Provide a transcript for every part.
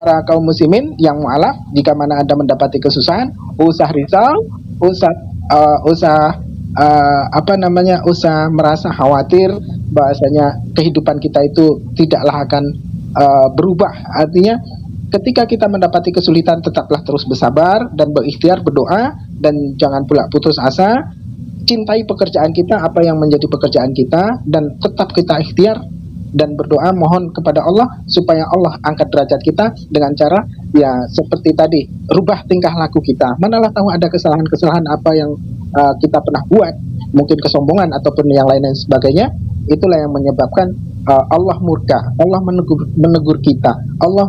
para kaum muslimin yang mu'alaf, jika mana Anda mendapati kesusahan, usah risau, usah merasa khawatir bahasanya kehidupan kita itu tidaklah akan berubah. Artinya ketika kita mendapati kesulitan, tetaplah terus bersabar dan berikhtiar, berdoa, dan jangan pula putus asa. Cintai pekerjaan kita, apa yang menjadi pekerjaan kita, dan tetap kita ikhtiar dan berdoa, mohon kepada Allah supaya Allah angkat derajat kita dengan cara ya seperti tadi, rubah tingkah laku kita. Manalah tahu ada kesalahan-kesalahan apa yang kita pernah buat, mungkin kesombongan ataupun yang lain dan sebagainya. Itulah yang menyebabkan Allah murka, Allah menegur kita, Allah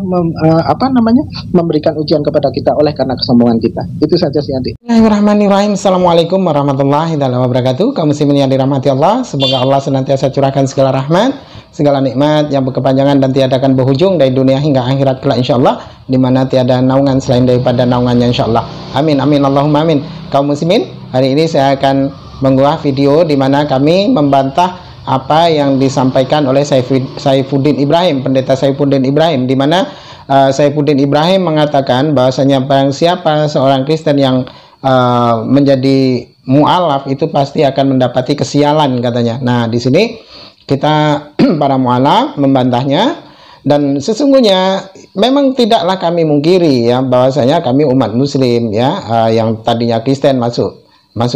memberikan ujian kepada kita oleh karena kesombongan kita. Itu saja sih, Andi. Bismillahirrahmanirrahim. Assalamualaikum warahmatullahi wabarakatuh. Kaum muslimin yang dirahmati Allah, semoga Allah senantiasa curahkan segala rahmat, segala nikmat yang berkepanjangan dan tiada akan berhujung dari dunia hingga akhirat kelak insyaallah, di mana tiada naungan selain daripada naungannya insyaallah. Amin amin Allahumma amin. Kaum muslimin, hari ini saya akan mengunggah video di mana kami membantah apa yang disampaikan oleh Saifuddin Ibrahim, pendeta Saifuddin Ibrahim, di mana Saifuddin Ibrahim mengatakan bahwasanya barang siapa seorang Kristen yang menjadi mu'alaf itu pasti akan mendapati kesialan, katanya. Nah, di sini kita para mu'alaf membantahnya, dan sesungguhnya memang tidaklah kami mungkiri ya bahwasanya kami umat muslim ya yang tadinya Kristen masuk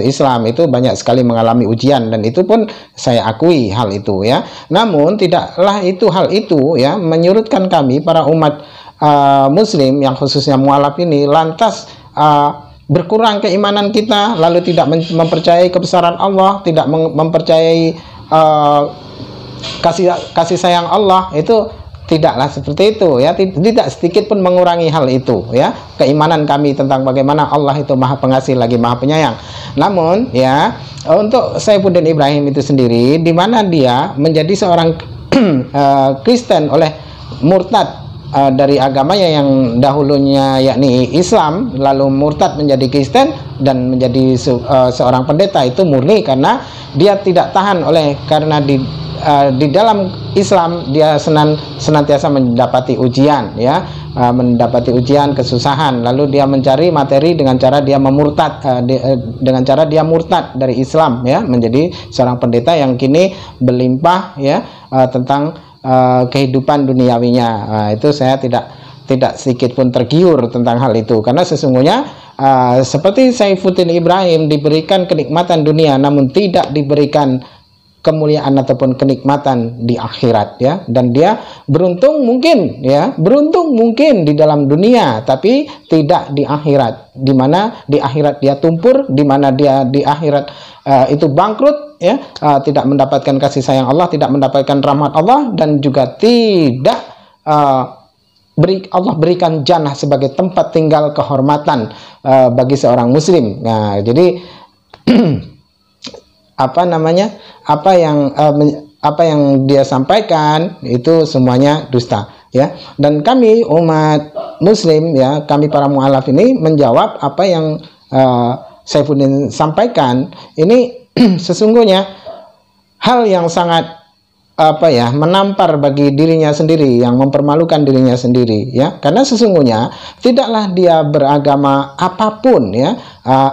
Islam itu banyak sekali mengalami ujian, dan itu pun saya akui hal itu ya. Namun tidaklah hal itu ya menyurutkan kami para umat muslim yang khususnya mu'alaf ini lantas berkurang keimanan kita, lalu tidak mempercayai kebesaran Allah, tidak mempercayai kasih sayang Allah. Itu tidaklah seperti itu ya, tidak sedikit pun mengurangi hal itu ya, keimanan kami tentang bagaimana Allah itu maha pengasih lagi maha penyayang. Namun ya, untuk Saifuddin Ibrahim itu sendiri, di mana dia menjadi seorang Kristen oleh murtad dari agamanya yang dahulunya yakni Islam, lalu murtad menjadi Kristen dan menjadi seorang pendeta, itu murni karena dia tidak tahan karena di dalam Islam dia senantiasa mendapati ujian ya, mendapati ujian, kesusahan, lalu dia mencari materi dengan cara dia murtad dari Islam ya, menjadi seorang pendeta yang kini berlimpah ya tentang kehidupan duniawinya. Itu saya tidak sedikit pun tergiur tentang hal itu, karena sesungguhnya seperti Saifuddin Ibrahim diberikan kenikmatan dunia namun tidak diberikan kemuliaan ataupun kenikmatan di akhirat ya, dan dia beruntung mungkin di dalam dunia tapi tidak di akhirat, di mana di akhirat dia tumpur, di mana dia di akhirat itu bangkrut ya, tidak mendapatkan kasih sayang Allah, tidak mendapatkan rahmat Allah, dan juga tidak Allah berikan jannah sebagai tempat tinggal kehormatan bagi seorang muslim. Nah, jadi apa yang dia sampaikan itu semuanya dusta ya, dan kami umat muslim ya, kami para mu'alaf ini menjawab apa yang Saifuddin sampaikan ini sesungguhnya hal yang sangat menampar bagi dirinya sendiri, yang mempermalukan dirinya sendiri ya, karena sesungguhnya tidaklah dia beragama apapun ya,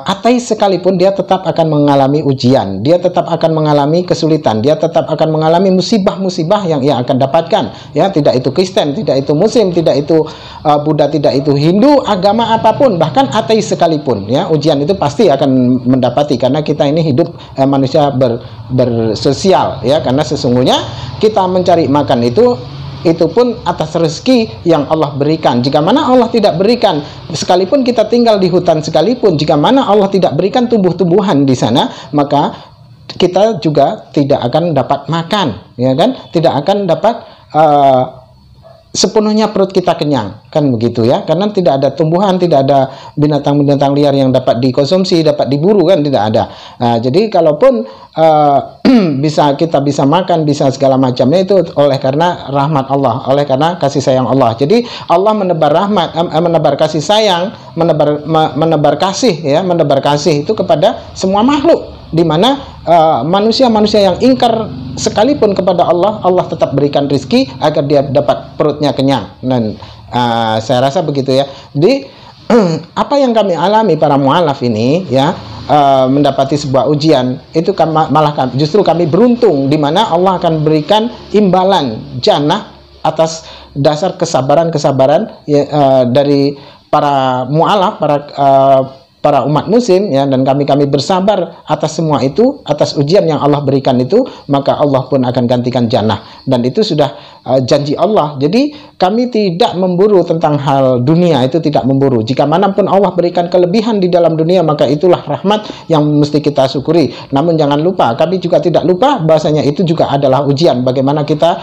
ateis sekalipun, dia tetap akan mengalami ujian, dia tetap akan mengalami kesulitan, dia tetap akan mengalami musibah-musibah yang ia akan dapatkan ya, tidak itu Kristen, tidak itu Muslim, tidak itu Buddha, tidak itu Hindu, agama apapun, bahkan ateis sekalipun ya, ujian itu pasti akan mendapati, karena kita ini hidup manusia bersosial ya, karena sesungguhnya kita mencari makan itu pun atas rezeki yang Allah berikan. Jika mana Allah tidak berikan, sekalipun kita tinggal di hutan sekalipun, jika mana Allah tidak berikan tumbuh-tumbuhan di sana, maka kita juga tidak akan dapat makan ya kan, tidak akan dapat sepenuhnya perut kita kenyang, kan begitu ya, karena tidak ada tumbuhan, tidak ada binatang-binatang liar yang dapat dikonsumsi, dapat diburu, kan tidak ada. Nah, jadi kalaupun kita bisa makan, bisa segala macamnya, itu oleh karena rahmat Allah, oleh karena kasih sayang Allah. Jadi Allah menebar rahmat, menebar kasih sayang, menebar kasih ya, menebar kasih itu kepada semua makhluk, di mana manusia-manusia yang ingkar sekalipun kepada Allah, Allah tetap berikan rizki agar dia dapat perutnya kenyang. Dan Saya rasa begitu ya. Jadi apa yang kami alami para mualaf ini ya, mendapati sebuah ujian itu justru kami beruntung, di mana Allah akan berikan imbalan jannah atas dasar kesabaran ya, dari para mualaf, para umat muslim ya, dan kami bersabar atas semua itu, atas ujian yang Allah berikan itu, maka Allah pun akan gantikan jannah, dan itu sudah janji Allah. Jadi kami tidak memburu tentang hal dunia, itu tidak memburu. Jika manapun Allah berikan kelebihan di dalam dunia, maka itulah rahmat yang mesti kita syukuri. Namun jangan lupa, kami juga tidak lupa bahasanya itu juga adalah ujian, bagaimana kita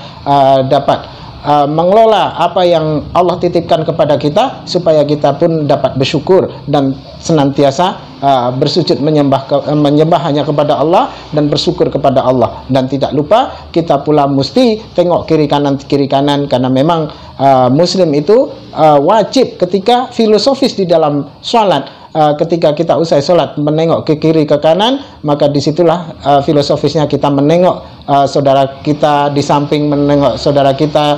dapat mengelola apa yang Allah titipkan kepada kita, supaya kita pun dapat bersyukur dan senantiasa bersujud menyembah hanya kepada Allah dan bersyukur kepada Allah. Dan tidak lupa kita pula mesti tengok kiri kanan, karena memang muslim itu wajib ketika filosofis di dalam sholat. Ketika kita usai sholat menengok ke kiri ke kanan, maka disitulah filosofisnya kita menengok saudara kita di samping, menengok saudara kita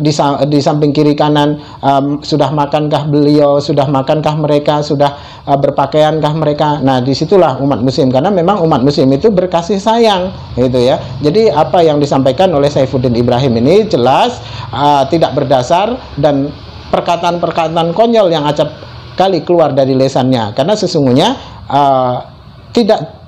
di samping kiri kanan, sudah makankah beliau, sudah makankah mereka, sudah berpakaiankah mereka. Nah disitulah umat muslim, karena memang umat muslim itu berkasih sayang gitu ya. Jadi apa yang disampaikan oleh Saifuddin Ibrahim ini jelas tidak berdasar, dan perkataan-perkataan konyol yang acap kali keluar dari lesannya, karena sesungguhnya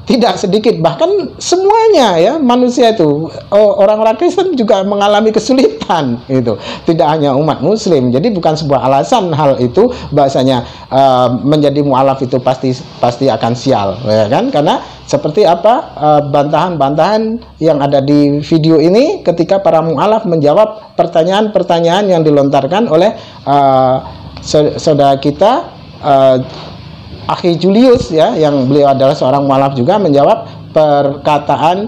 tidak sedikit, bahkan semuanya ya, manusia itu, orang-orang Kristen juga mengalami kesulitan itu, tidak hanya umat muslim. Jadi bukan sebuah alasan hal itu bahasanya menjadi mualaf itu pasti akan sial ya kan, karena seperti apa bantahan-bantahan yang ada di video ini ketika para mualaf menjawab pertanyaan-pertanyaan yang dilontarkan oleh saudara kita Akhi Julius ya, yang beliau adalah seorang mualaf juga, menjawab perkataan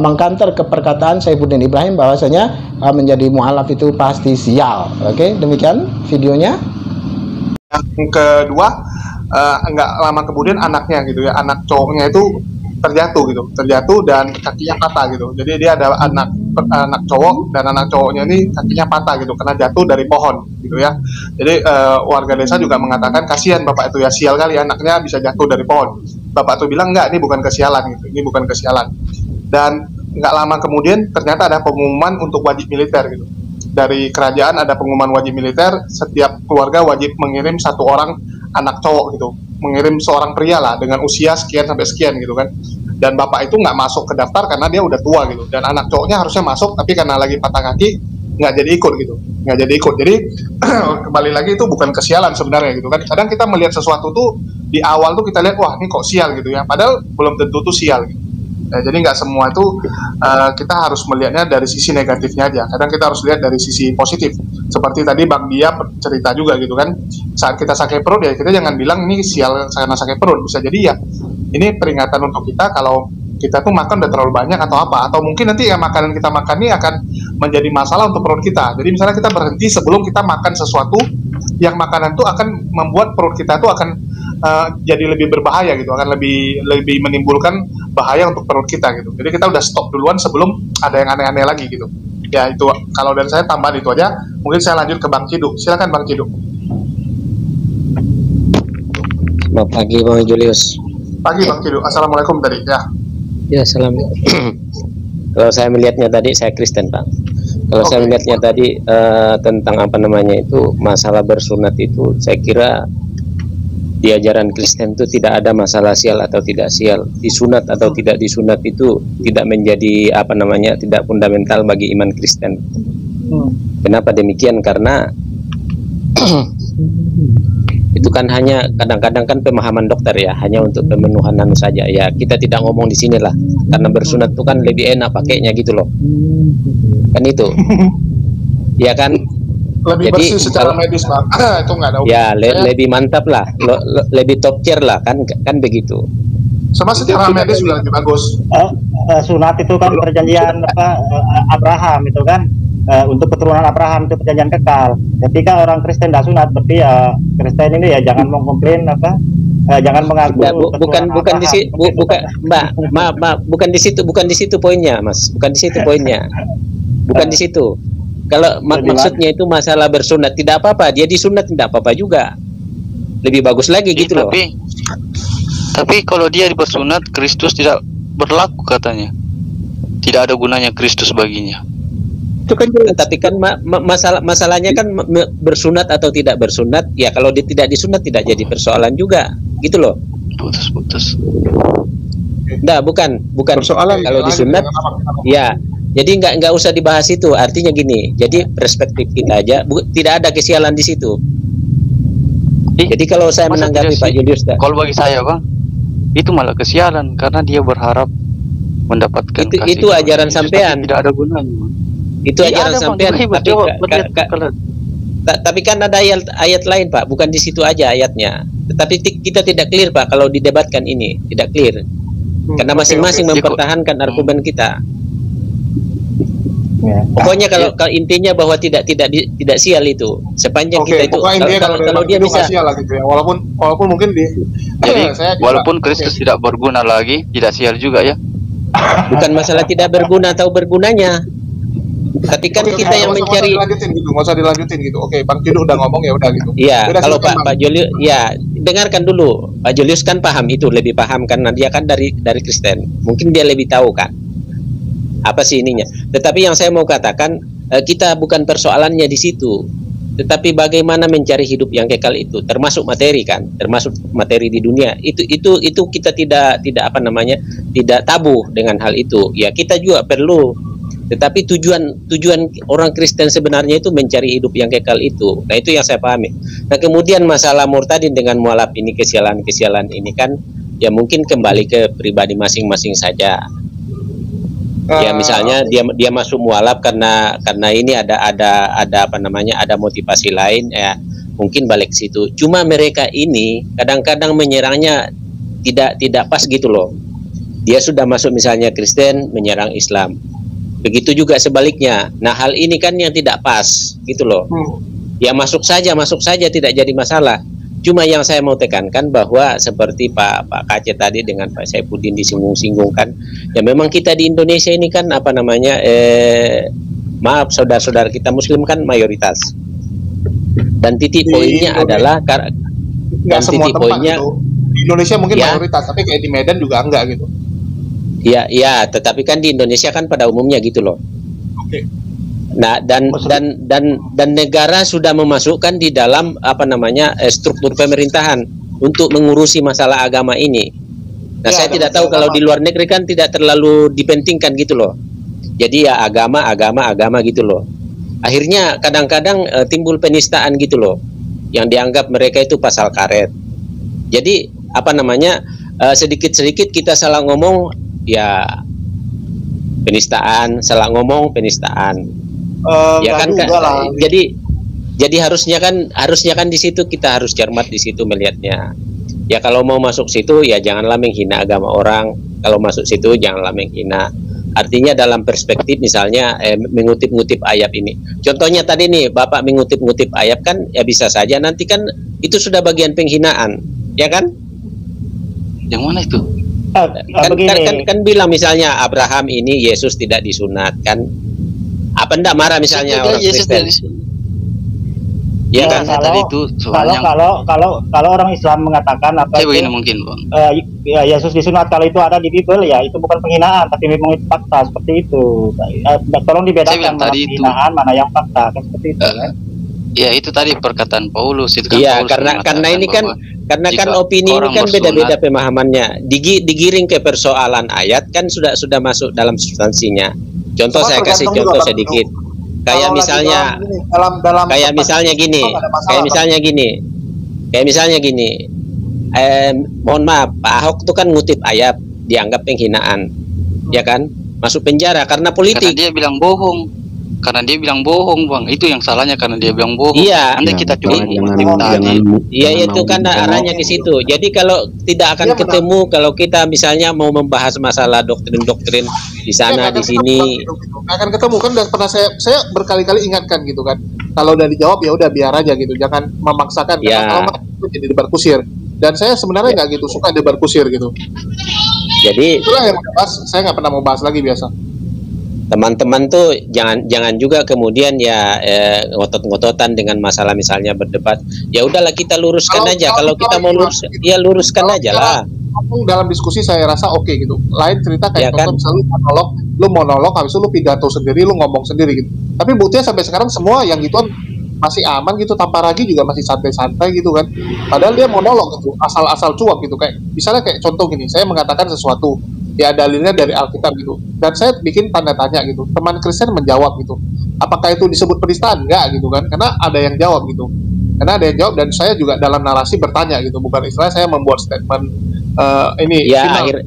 mengkanter ke perkataan Saifuddin Ibrahim bahwasanya menjadi mualaf itu pasti sial. Oke, demikian videonya. Yang kedua, nggak lama kemudian anaknya gitu ya, anak cowoknya itu terjatuh dan kakinya patah gitu. Jadi dia ada anak cowok, dan anak cowoknya ini kakinya patah gitu karena jatuh dari pohon gitu ya. Jadi warga desa juga mengatakan kasihan bapak itu ya, sial kali anaknya bisa jatuh dari pohon. Bapak tuh bilang enggak, ini bukan kesialan gitu, ini bukan kesialan. Dan nggak lama kemudian ternyata ada pengumuman untuk wajib militer gitu. Dari kerajaan ada pengumuman wajib militer, setiap keluarga wajib mengirim satu orang anak cowok gitu, mengirim seorang pria lah dengan usia sekian sampai sekian gitu kan. Dan bapak itu nggak masuk ke daftar karena dia udah tua gitu, dan anak cowoknya harusnya masuk, tapi karena lagi patah kaki nggak jadi ikut gitu, nggak jadi ikut. Jadi kembali lagi itu bukan kesialan sebenarnya gitu kan. Kadang kita melihat sesuatu tuh di awal tuh kita lihat, wah ini kok sial gitu ya, padahal belum tentu tuh sial gitu. Ya, jadi nggak semua itu kita harus melihatnya dari sisi negatifnya aja. Kadang kita harus lihat dari sisi positif. Seperti tadi Bang Dia cerita juga gitu kan. Saat kita sakit perut ya kita jangan bilang ini sial karena sakit perut. Bisa jadi ya ini peringatan untuk kita kalau kita tuh makan udah terlalu banyak atau apa. Atau mungkin nanti yang makanan kita makan ini akan menjadi masalah untuk perut kita. Jadi misalnya kita berhenti sebelum kita makan sesuatu yang makanan itu akan membuat perut kita tuh akan jadi lebih berbahaya gitu, akan lebih menimbulkan bahaya untuk perut kita gitu. Jadi kita udah stop duluan sebelum ada yang aneh-aneh lagi gitu. Ya itu kalau dari saya tambahan itu aja. Mungkin saya lanjut ke Bang Ciduk. Silakan Bang Ciduk. Selamat pagi Bang Julius. Pagi Bang Ciduk. Assalamualaikum tadi ya. Ya salam. Kalau saya melihatnya tadi, saya Kristen Pak. Kalau saya melihatnya tadi tentang apa namanya itu masalah bersunat itu, saya kira di ajaran Kristen itu tidak ada masalah sial atau tidak sial, disunat atau tidak disunat itu tidak menjadi apa namanya, tidak fundamental bagi iman Kristen. Kenapa demikian? Karena itu kan hanya kadang-kadang kan pemahaman dokter ya, hanya untuk pemenuhan anu saja ya. Kita tidak ngomong di sini lah, karena bersunat itu kan lebih enak pakainya gitu loh, kan itu ya kan. Lebih jadi, bersih secara medis Bang. Itu nggak ada ya lebih mantap lah, lebih top tier lah kan begitu. Sama secara medis juga lebih bagus. Sunat itu kan perjanjian Abraham itu kan, untuk keturunan Abraham itu perjanjian kekal. Ketika orang Kristen tidak sunat, berarti ya Kristen ini ya jangan mengkomplain jangan mengaku. Bukan di situ, bukan di situ poinnya Mas, bukan di situ poinnya, bukan di situ. Kalau Lebih maksudnya itu masalah bersunat tidak apa-apa, dia disunat tidak apa-apa juga. Lebih bagus lagi gitu loh. Tapi kalau dia bersunat, Kristus tidak berlaku katanya. Tidak ada gunanya Kristus baginya. Itu kan jelas. Tapi kan masalahnya kan bersunat atau tidak bersunat, ya kalau dia tidak disunat tidak jadi persoalan juga, gitu loh. Putus. Nah, bukan Persoalan kalau disunat, ya. Jadi nggak usah dibahas itu. Artinya gini. Jadi perspektif kita aja, tidak ada kesialan di situ. Jadi kalau saya Masa menanggapi tidak Pak sih? Julius, Kalau bagi saya bang, itu malah kesialan karena dia berharap mendapatkan kasih itu ajaran Yesus, sampean. tapi tidak ada gunanya. Itu Iya, ajaran ada, Bang. sampean. Coba Tapi kalau tapi kan ada ayat lain Pak, bukan di situ aja ayatnya. Tetapi kita tidak clear Pak kalau didebatkan ini, tidak clear. Karena masing-masing mempertahankan argumen kita. Ya. Pokoknya kalau intinya bahwa tidak sial itu. Sepanjang kita itu kalau dia bisa sial lah gitu ya. Walaupun mungkin jadi saya juga, walaupun Kristus tidak berguna lagi, tidak sial juga ya. bukan masalah tidak berguna atau bergunanya. Tapi kan kita yang mencari nggak usah dilanjutin gitu. Oke, Bang Cidu udah ngomong ya udah gitu. Iya, Udah, kalau silakan, Pak Julius, ya dengarkan dulu. Pak Julius kan paham itu, lebih paham karena dia kan dari Kristen. Mungkin dia lebih tahu kan apa sih ininya. Tetapi yang saya mau katakan, kita bukan persoalannya di situ, tetapi bagaimana mencari hidup yang kekal itu, termasuk materi kan, termasuk materi di dunia. Itu kita tidak apa namanya, tidak tabu dengan hal itu. Ya kita juga perlu. Tetapi tujuan orang Kristen sebenarnya itu mencari hidup yang kekal itu. Nah itu yang saya pahami. Nah kemudian masalah murtadin dengan mualaf ini, kesialan ini kan ya mungkin kembali ke pribadi masing-masing saja. Ya misalnya dia masuk mualaf karena ini ada apa namanya, ada motivasi lain ya, mungkin balik ke situ. Cuma mereka ini kadang-kadang menyerangnya tidak pas gitu loh. Dia sudah masuk misalnya Kristen menyerang Islam. Begitu juga sebaliknya. Nah, hal ini kan yang tidak pas gitu loh. Ya masuk saja tidak jadi masalah. Cuma yang saya mau tekankan bahwa seperti Pak Kace tadi dengan Pak Saifuddin disinggung-singgungkan, ya memang kita di Indonesia ini kan apa namanya, maaf saudara-saudara kita Muslim kan mayoritas. Dan titik poinnya adalah nggak semua tempat gitu. Di Indonesia mungkin ya, mayoritas, tapi kayak di Medan juga enggak gitu. Ya, tetapi kan di Indonesia kan pada umumnya gitu loh. Oke. Nah, dan negara sudah memasukkan di dalam apa namanya, struktur pemerintahan untuk mengurusi masalah agama ini. Nah, ya, saya tidak tahu kalau di luar negeri kan tidak terlalu dipentingkan gitu loh. Jadi ya agama gitu loh. Akhirnya kadang-kadang timbul penistaan gitu loh, yang dianggap mereka itu pasal karet. Jadi apa namanya, sedikit-sedikit kita salah ngomong ya penistaan, salah ngomong penistaan. Ya kan, jadi harusnya kan di situ kita harus cermat di situ melihatnya. Ya kalau mau masuk situ ya janganlah menghina agama orang. Kalau masuk situ janganlah menghina. Artinya dalam perspektif misalnya mengutip-ngutip ayat ini. Contohnya tadi nih Bapak mengutip-ngutip ayat kan ya bisa saja nanti kan itu sudah bagian penghinaan, ya kan? Yang mana itu? Kan bilang misalnya Abraham ini Yesus tidak disunat kan? Apa ndak marah misalnya orang Kristen? Ya kan tadi itu soalnya kalau orang Islam mengatakan apa itu, begini mungkin Bang. Ya Yesus disunat, kalau itu ada di Bible ya itu bukan penghinaan tapi memang itu fakta seperti itu. Tolong dibedakan mana penghinaan mana yang fakta kan seperti itu kan. Ya itu tadi perkataan Paulus itu kan. Iya, karena ini kan opini ini kan beda-beda pemahamannya. Digiring ke persoalan ayat kan sudah masuk dalam substansinya. Contoh saya kasih contoh sedikit. Kayak misalnya gini. Mohon maaf, Pak Ahok itu kan ngutip ayat dianggap penghinaan. Ya kan? Masuk penjara karena politik. Karena dia bilang bohong, Bang. Itu yang salahnya karena dia bilang bohong. Iya. Andai kita cuma iya itu kan arahnya ke situ. Jadi kalau tidak akan ketemu kalau kita misalnya mau membahas masalah doktrin-doktrin di sana di sini. Akan ketemu kan, dan pernah saya berkali-kali ingatkan gitu kan. Kalau udah dijawab ya udah biar aja gitu. Jangan memaksakan karena kalau nggak jadi debat kusir. Dan saya sebenarnya nggak gitu suka debat kusir gitu. Jadi itulah yang saya nggak pernah mau bahas lagi biasa. teman-teman tuh jangan juga kemudian ya ngotot-ngototan dengan masalah misalnya berdebat. Ya udahlah kita luruskan aja. Kalau kita mau lurus, ya luruskan aja lah. Dalam diskusi saya rasa oke gitu. Lain cerita kayak Ya kan? misalnya lu monolog, habis itu lu pidato sendiri, lu ngomong sendiri gitu. Tapi buktinya sampai sekarang semua yang gituan masih aman gitu, tanpa ragi juga masih santai-santai gitu kan. Padahal dia monolog gitu, asal-asal cuap gitu. Kayak misalnya kayak contoh gini, saya mengatakan sesuatu, ya dalilnya dari Alkitab gitu, dan saya bikin tanda tanya gitu. Teman Kristen menjawab gitu, apakah itu disebut penistaan? Enggak gitu kan, karena ada yang jawab gitu. Karena ada yang jawab, dan saya juga dalam narasi bertanya gitu, bukan istilah saya membuat statement ini Ya final.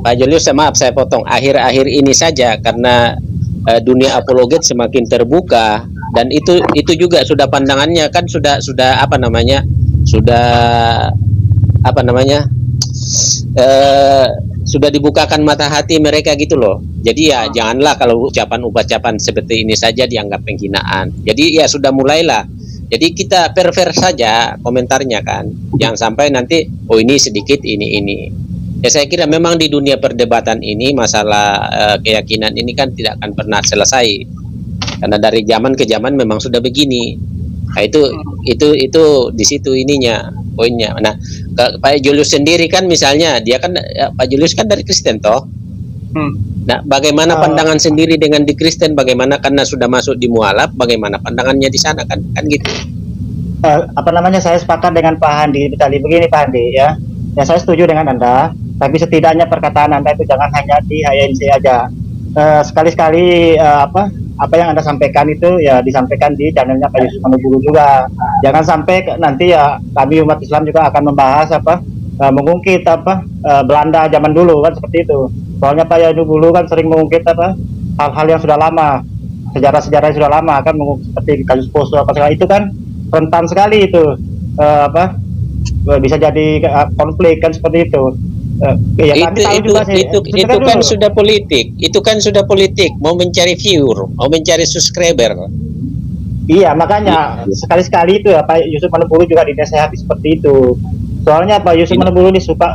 Pak Julius, maaf saya potong. Akhir-akhir ini saja karena dunia apologet semakin terbuka, dan itu juga sudah pandangannya kan sudah apa namanya sudah dibukakan mata hati mereka gitu loh. Jadi ya janganlah kalau ucapan seperti ini saja dianggap penghinaan. Jadi ya sudah mulailah. Jadi kita fair saja komentarnya kan. Jangan sampai nanti oh ini sedikit ini. Ya saya kira memang di dunia perdebatan ini masalah keyakinan ini kan tidak akan pernah selesai. Karena dari zaman ke zaman memang sudah begini. Nah, itu di situ ininya poinnya. Nah, Pak Julius sendiri kan misalnya dia kan Pak Julius kan dari Kristen toh. Nah, bagaimana pandangan sendiri dengan di Kristen? Bagaimana karena sudah masuk di mualaf? Bagaimana pandangannya di sana kan gitu? Saya sepakat dengan Pak Handi tadi. Begini Pak Handi ya saya setuju dengan Anda. Tapi setidaknya perkataan Anda itu jangan hanya di HNC aja. Sekali-sekali apa yang Anda sampaikan itu ya disampaikan di channelnya Pak Yusuf Manubulu juga. Jangan sampai nanti ya kami umat Islam juga akan membahas mengungkit Belanda zaman dulu kan seperti itu. Soalnya Pak Manubulu kan sering mengungkit hal-hal yang sudah lama, sejarah-sejarah yang sudah lama kan, seperti kasus Poso segala itu kan rentan sekali itu bisa jadi konflik kan seperti itu. Itu kan sudah politik. Itu kan sudah politik. Mau mencari viewer, mau mencari subscriber. Iya, makanya sekali-sekali itu ya Pak Yusuf Manubulu juga dinasehati seperti itu. Soalnya Pak Yusuf Manubulu ini suka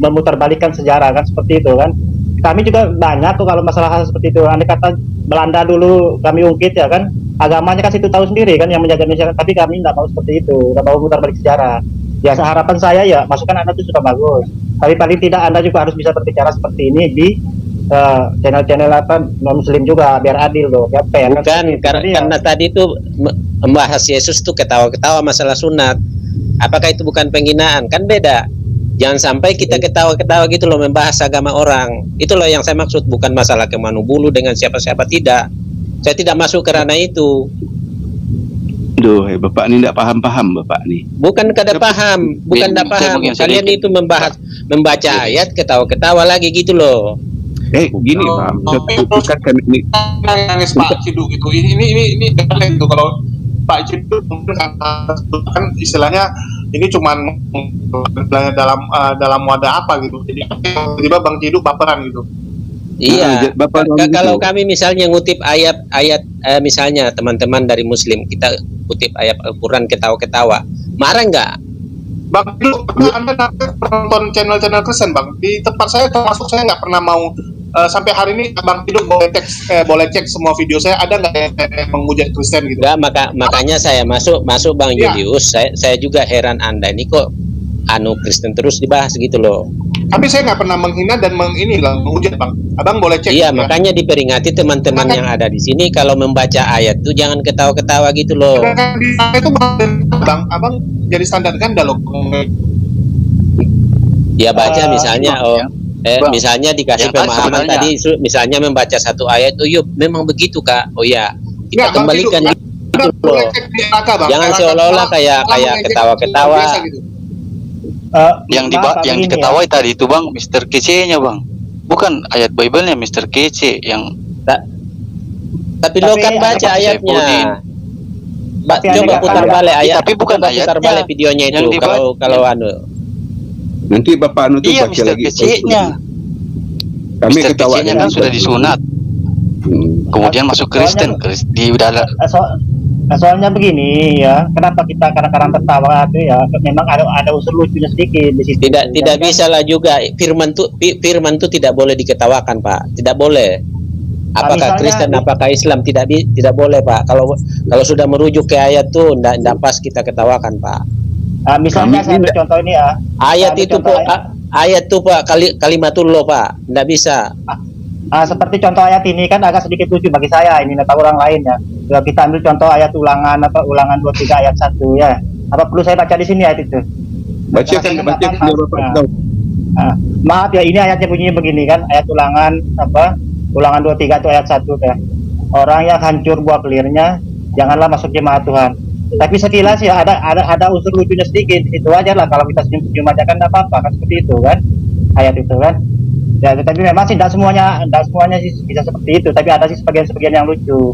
memutarbalikkan sejarah kan seperti itu kan. Kami juga banyak tuh kalau masalah hal seperti itu. Andai kata Belanda dulu kami ungkit ya kan, agamanya kan situ tahu sendiri kan yang menjaga Indonesia. Tapi kami tidak mau seperti itu, tidak mau memutar balik sejarah. Ya harapan saya ya masukan Anda itu sudah bagus. Tapi paling tidak Anda juga harus bisa berbicara seperti ini di channel-channel non Muslim juga biar adil loh. Ya, bukan karena tadi itu membahas Yesus tuh ketawa-ketawa masalah sunat. Apakah itu bukan penghinaan? Kan beda. Jangan sampai kita ketawa-ketawa gitu loh membahas agama orang. Itu loh yang saya maksud, bukan masalah ke Manubulu dengan siapa-siapa, tidak. Saya tidak masuk ke ranah itu. Duh, Bapak ini tidak paham Bapak nih. Bukan kada paham, bukan tidak paham. Kalian itu membaca ayat ketawa-ketawa lagi gitu loh. Gini Pak, bukan kan ini nangis Pak Cidu gitu. Ini itu kalau Pak Cidu kan istilahnya ini cuman dalam wadah apa gitu. Jadi tiba-tiba Bang Cidu baperan gitu. Iya, kalau kami misalnya ngutip ayat misalnya teman-teman dari Muslim, kita kutip ayat Al-Quran ketawa-ketawa, marah nggak? Bang, dulu Anda nonton channel-channel Kristen Bang, di tempat saya termasuk saya nggak pernah mau sampai hari ini Bang Tidur boleh cek semua video saya, ada nggak yang menghujat Kristen gitu? Nggak, makanya saya masuk Bang Julius, saya juga heran Anda ini kok Kristen terus dibahas gitu loh. Tapi saya nggak pernah menghina dan menghujat Bang. Abang boleh cek. Iya, makanya diperingati teman-teman yang ada di sini kalau membaca ayat tuh jangan ketawa-ketawa gitu loh. Itu Bang, Abang jadi standar ganda loh. Ya baca misalnya misalnya dikasih pemahaman tadi misalnya membaca satu ayat, oh yuk memang begitu Kak. Oh ya, kita kembalikan gitu loh. Jangan seolah-olah kayak ketawa-ketawa. Yang diketawai tadi itu Bang, Mr. Kece-nya Bang, bukan ayat Bible-nya Mr. Kece yang. Tapi lo kan baca ayatnya. Coba putar balik ayat. Tapi bukan ayatnya. Putar balik videonya itu kalau Nanti Bapak tuh iya, baca Mr. lagi. Kece-nya. Kami Mr. Kece-nya kan sudah disunat. Kemudian masuk Kristen di dalam. Nah, soalnya begini ya, kenapa kita kadang-kadang tertawa itu ya, memang ada unsur lucunya sedikit di situ. Tidak bisa lah juga firman tuh tidak boleh diketawakan, Pak. Tidak boleh. Apakah Kristen, apakah Islam, tidak boleh, Pak. Kalau sudah merujuk ke ayat tuh tidak pas kita ketawakan, Pak. Misalnya saya ambil contoh ini ya. Ayat itu ayat tuh Pak, kalimatullah, Pak. Tidak bisa. Seperti contoh ayat ini kan agak sedikit lucu bagi saya, ini tahu orang lain ya. Kalau kita ambil contoh ayat ulangan 23 ayat 1 ya. Apa perlu saya baca di sini ayat itu? Bacakan. Maaf ya, ini ayatnya bunyinya begini kan, ayat ulangan 23 itu ayat 1 ya. Orang yang hancur buah kelirnya janganlah masuk jemaat Tuhan. Tapi sekilas ya ada unsur lucunya sedikit, itu aja lah. Kalau kita senyum-senyum aja kan apa-apa kan, seperti itu kan ayat itu kan. Ya, tapi memang sih tidak semuanya sih bisa seperti itu, tapi ada sih sebagian yang lucu.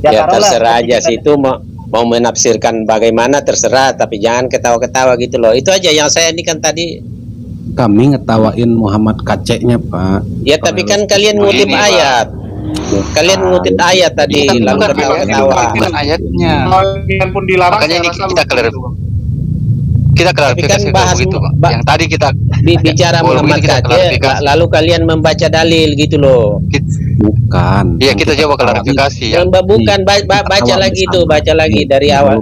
Ya terserah aja sih, itu mau menafsirkan bagaimana terserah, tapi jangan ketawa-ketawa gitu loh. Itu aja yang saya ini kan tadi. Kami ngetawain Muhammad kaceknya, Pak. Ya tapi kan kalian ngutip ayat. Kalian ngutip ayat tadi, lalu ketawa-ketawa. Bukan ayatnya. Pun dilarang. Makanya ini kita klarifikasi bahas begitu, Pak. Yang tadi kita bicara Muhammad kacek, lalu kalian membaca dalil gitu loh. Bukan. Iya, kita coba klarifikasi ya. Bukan, baca lagi tuh, baca lagi dari awal.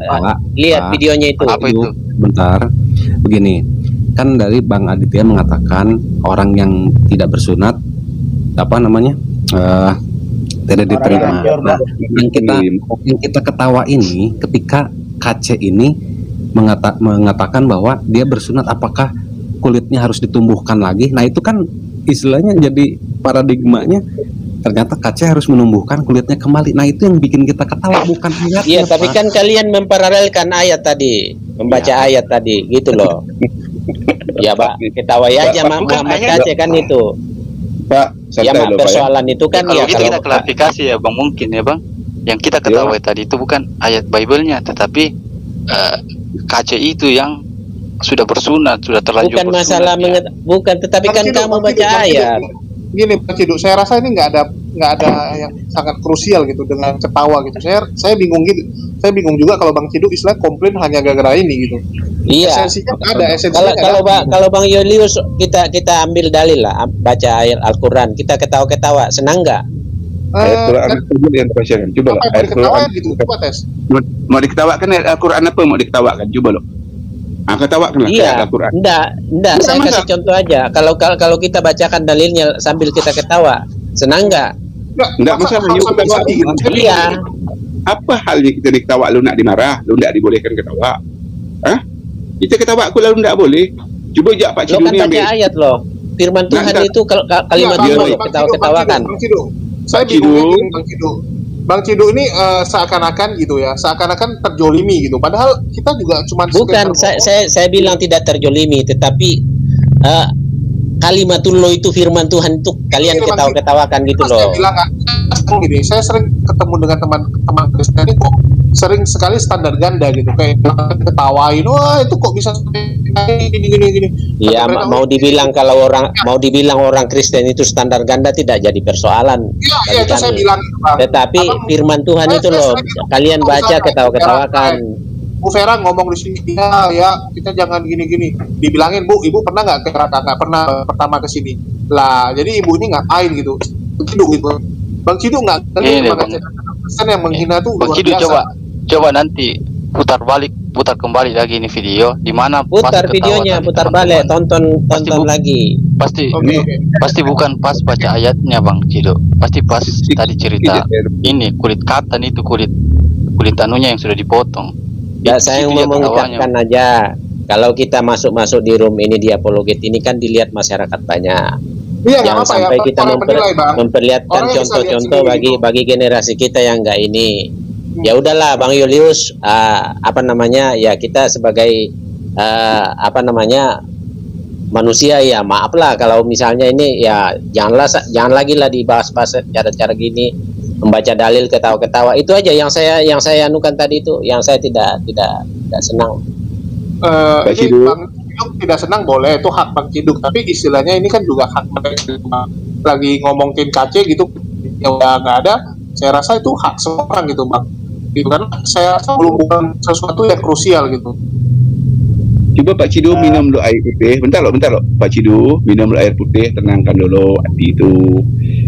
Lihat videonya itu. Apa itu? Bentar. Begini, kan dari Bang Aditya mengatakan orang yang tidak bersunat tidak diterima. Nah, yang kita ketawa ini ketika KC ini mengatakan bahwa dia bersunat, apakah kulitnya harus ditumbuhkan lagi? Nah itu kan istilahnya jadi paradigmanya, ternyata KC harus menumbuhkan kulitnya kembali. Nah itu yang bikin kita ketawa, bukan ayatnya. Iya, tapi kan kalian memparalelkan ayat tadi, membaca ayat tadi gitu loh. Ya Pak, ketawa aja Muhammad KC kan itu. Pak, ya persoalan itu kan ya. Kalau kita klarifikasi ya Bang, mungkin ya Bang, yang kita ketahui tadi itu bukan ayat Bible-nya, tetapi KC itu yang sudah bersunat, sudah terlanjur bukan masalah bukan, tetapi kan kamu baca ayat. Gini Pak Ciduk, saya rasa ini nggak ada yang sangat krusial gitu dengan ketawa gitu. Saya bingung gitu. Saya bingung juga kalau Bang Ciduk istilah komplain hanya gara-gara ini gitu. Iya. Kalau Bang Yulius kita ambil dalil lah, baca ayat Al-Qur'an, kita ketawa-ketawa, senang nggak? Ayat Quran yang dibacakan. Coba lah. Ayat Quran gitu. Coba tes. Mau diketawakan ayat Al-Quran apa mau diketawakan? Coba lo. Ketawakanlah ayat Al-Quran. Enggak. Saya kasih contoh aja. Kalau kita bacakan dalilnya sambil kita ketawa, senang nggak? Enggak masalah. Iya. Apa halnya kita diketawa lu nak dimarah, lu nak dibolehkan ketawa? Hah? Kita ketawa aku lalu enggak boleh. Coba jak Pak Ciduk ni ambil. Lo kan baca ayat loh. Firman Tuhan itu kalimat itu ketawakan. Saya bingung Bang Ciduk ini seakan-akan gitu ya, seakan-akan terjolimi gitu. Padahal kita juga cuma bukan. Saya bilang tidak terjolimi, tetapi kalimatullah itu firman Tuhan itu kalian ketawa-ketawakan gitu loh. Saya bilang gini, saya sering ketemu dengan teman-teman Kristen ini kok sering sekali standar ganda gitu, kayak ketawain, wah itu kok bisa gini. Iya, mau dibilang orang Kristen itu standar ganda tidak jadi persoalan. Iya itu saya bilang. Tetapi firman Tuhan itu loh, kalian baca ketawa-ketawakan. Bu Vera ngomong di sini ya kita jangan gini-gini. Dibilangin, Bu, ibu pernah nggak ke Rata? Nggak pernah pertama ke sini. Lah, jadi ibu ini ngapain gitu? Ciduk gitu. Bang Ciduk nggak ngerti pesan yang menghina tuh Bang Ciduk coba nanti putar kembali lagi ini video di mana putar videonya, putar balik, tonton lagi. Pasti bukan pas baca ayatnya Bang Ciduk. Pasti pas tadi cerita ini kulit katan itu kulit anunya yang sudah dipotong. Ya saya mau mengucapkan aja, kalau kita masuk di room ini di apologet ini kan dilihat masyarakat banyak. Iya, jangan sampai kita memperlihatkan contoh-contoh bagi generasi kita yang enggak ini. Ya udahlah Bang Yulius, ya kita sebagai manusia ya maaflah kalau misalnya ini ya jangan lagi lah dibahas-bahas cara-cara gini, membaca dalil ketawa-ketawa. Itu aja yang saya anukan tadi itu, yang saya tidak senang. Ini Bang Ciduk tidak senang boleh, itu hak Bang Ciduk, tapi istilahnya ini kan juga hak mereka. Lagi ngomongin KC gitu, ya udah nggak ada. Saya rasa itu hak semua orang gitu Bang. gitu kan. Saya belum bukan sesuatu yang krusial gitu. Coba Pak Cidu minum dulu air putih. Bentar loh Pak Cidu, minum dulu air putih, tenangkan dulu hati itu.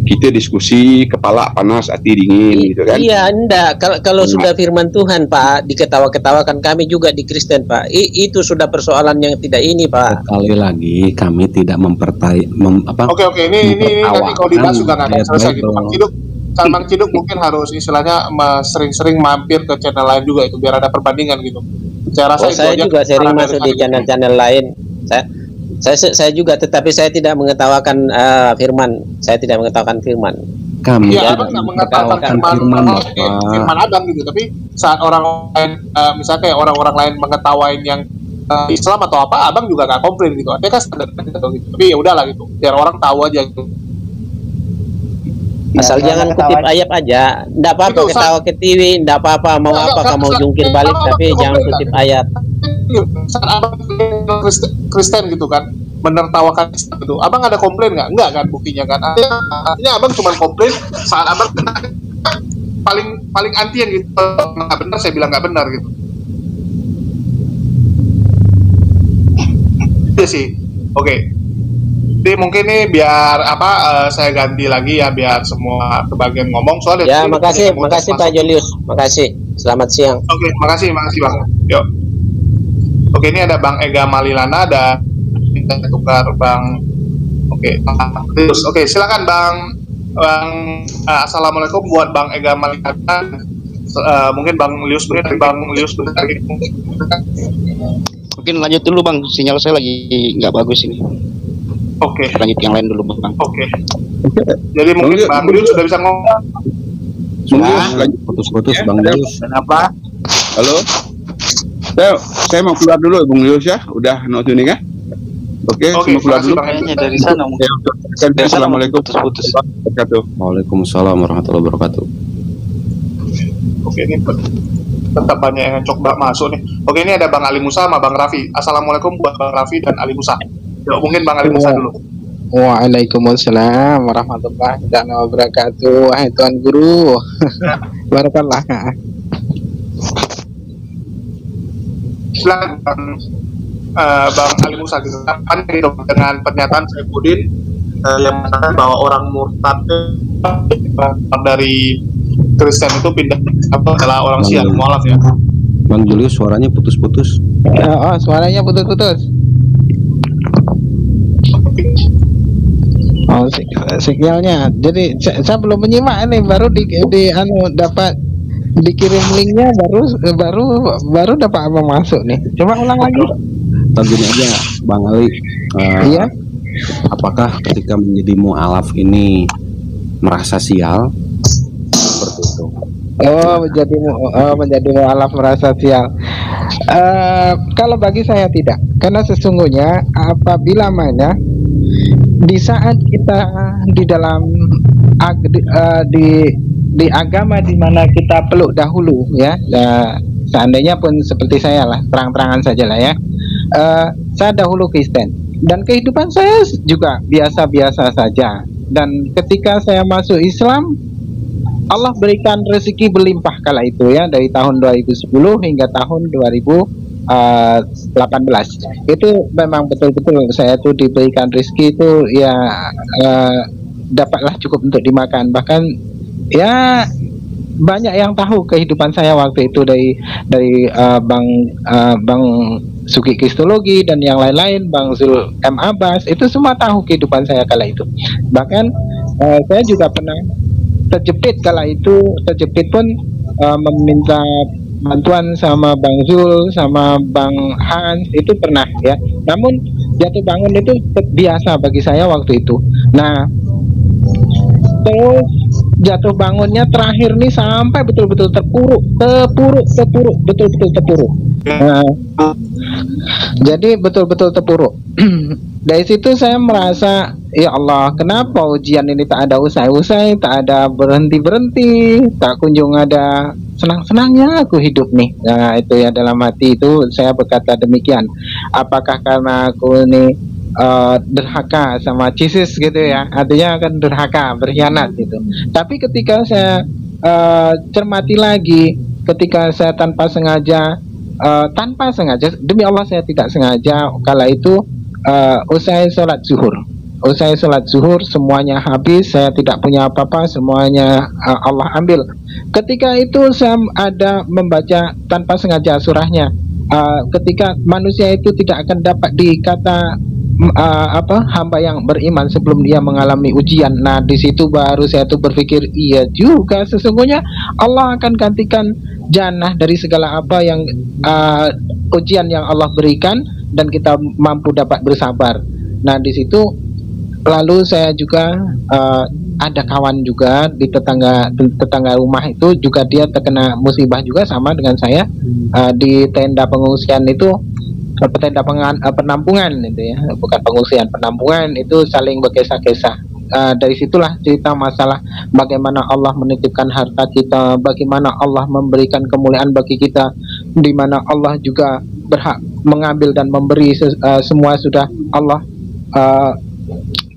Kita diskusi, kepala panas, hati dingin gitu kan. Iya, enggak. Kalau sudah firman Tuhan, Pak, diketawa-ketawakan, kami juga di Kristen, Pak. Itu sudah persoalan yang tidak ini, Pak. Sekali lagi kami tidak Oke, ini nanti kalau dibahas juga nggak akan selesai gitu. Bang Ciduk mungkin harus istilahnya sering-sering mampir ke channel lain juga itu biar ada perbandingan gitu. Saya rasa saya juga sering masuk di channel-channel lain. Saya juga, tetapi saya tidak mengetawakan firman. Saya tidak mengetawakan firman. Kami ya, abang nggak mengetawakan firman abang gitu. Tapi saat orang lain, misalnya kayak orang-orang lain mengetawain yang Islam atau apa, abang juga nggak komplain gitu. Artinya kan standar gitu. Tapi ya udahlah gitu. Biar orang tahu aja gitu. Asal jangan kutip ayat aja. Nggak apa-apa ketawa ke TV, nggak apa-apa mau mau jungkir balik, tapi jangan kutip ayat. Saat abang Kristen gitu kan, menertawakan Islam gitu, abang ada komplain nggak? Nggak kan buktinya kan? Artinya abang cuma komplain saat abang kena paling anti yang gitu nggak benar, saya bilang nggak benar gitu. Itu sih. Oke. Jadi mungkin nih biar saya ganti lagi ya biar semua kebagian ngomong soalnya. Ya, makasih Pak Julius. Makasih. Selamat siang. Oke, makasih Bang. Yuk. Oke, ini ada Bang Ega Malilana, ada kita tukar Bang. Oke, silakan Bang. Assalamualaikum buat Bang Ega Malilana. Mungkin Bang Lius bentar. Mungkin lanjut dulu Bang, sinyal saya lagi nggak bagus ini. Oke. Lanjut yang lain dulu Bang. Oke. Jadi mungkin Bang Lius sudah bisa ngomong. Sudah. Putus-putus Bang Lius. Kenapa? Halo. Saya mau keluar dulu Bang Lius ya. Udah ini kan? Oke, semua keluar dulu. Kayaknya dari sana mungkin. Assalamualaikum putus. Waalaikumsalam warahmatullahi wabarakatuh. Oke, ini tetap banyak yang coba masuk nih. Oke, ini ada Bang Ali Musa sama Bang Raffi. Assalamualaikum buat Bang Raffi dan Ali Musa. Yuk, mungkin Bang Ali Musa dulu. Waalaikumsalam warahmatullahi wabarakatuh. Wahai Tuan Guru. Barakallah. Silakan Bang Ali Musa gitu. Apa gitu dengan pernyataan Saifuddin yang mengatakan bahwa orang murtad dari Kristen itu pindah adalah orang Syiah, mualaf ya. Bang Julius suaranya putus-putus. Suaranya putus-putus. Sinyalnya. Jadi saya belum menyimak ini, baru dapat dikirim linknya, baru dapat apa masuk nih. Coba ulang lagi. Tadi aja Bang Ali. Iya. Apakah ketika menjadi mu'alaf ini merasa sial? Seperti itu. Menjadi mu'alaf merasa sial. Kalau bagi saya tidak, karena sesungguhnya apabila mana di saat kita di dalam di agama di mana kita peluk dahulu ya, seandainya pun seperti saya lah, terang-terangan saja lah ya, saya dahulu Kristen dan kehidupan saya juga biasa-biasa saja, dan ketika saya masuk Islam Allah berikan rezeki berlimpah kala itu ya, dari tahun 2010 hingga tahun 2018 itu memang betul-betul saya tuh diberikan rezeki itu ya, dapatlah cukup untuk dimakan, bahkan ya banyak yang tahu kehidupan saya waktu itu dari Bang Suki Kristologi dan yang lain-lain, Bang Zul M. Abbas, itu semua tahu kehidupan saya kala itu. Bahkan saya juga pernah terjepit kala itu, pun meminta bantuan sama Bang Zul, sama Bang Hans, itu pernah ya. Namun jatuh bangun itu biasa bagi saya waktu itu. Nah, terus jatuh bangunnya terakhir nih sampai betul-betul terpuruk, betul-betul terpuruk. Nah, jadi betul-betul terpuruk. Dari situ saya merasa, ya Allah, kenapa ujian ini tak ada usai-usai, tak ada berhenti-berhenti, tak kunjung ada senang-senangnya aku hidup nih. Nah, itu ya, dalam hati itu saya berkata demikian. Apakah karena aku ini derhaka sama Jesus gitu ya, artinya kan derhaka, berkhianat gitu. Tapi ketika saya cermati lagi ketika saya tanpa sengaja, demi Allah saya tidak sengaja, kala itu usai sholat zuhur semuanya habis, saya tidak punya apa-apa, semuanya Allah ambil. Ketika itu saya ada membaca tanpa sengaja surahnya, ketika manusia itu tidak akan dapat dikata hamba yang beriman sebelum dia mengalami ujian. Nah, di situ baru saya tuh berpikir, iya juga, sesungguhnya Allah akan gantikan jannah dari segala apa yang ujian yang Allah berikan, dan kita mampu dapat bersabar. Nah, di situ lalu saya juga ada kawan juga di tetangga rumah itu juga, dia terkena musibah juga sama dengan saya, di tenda pengungsian itu, tenda penampungan itu ya, bukan pengungsian, penampungan itu, saling berkisah-kisah. Dari situlah cerita masalah bagaimana Allah menitipkan harta kita, bagaimana Allah memberikan kemuliaan bagi kita, di mana Allah juga berhak mengambil dan memberi, semua sudah Allah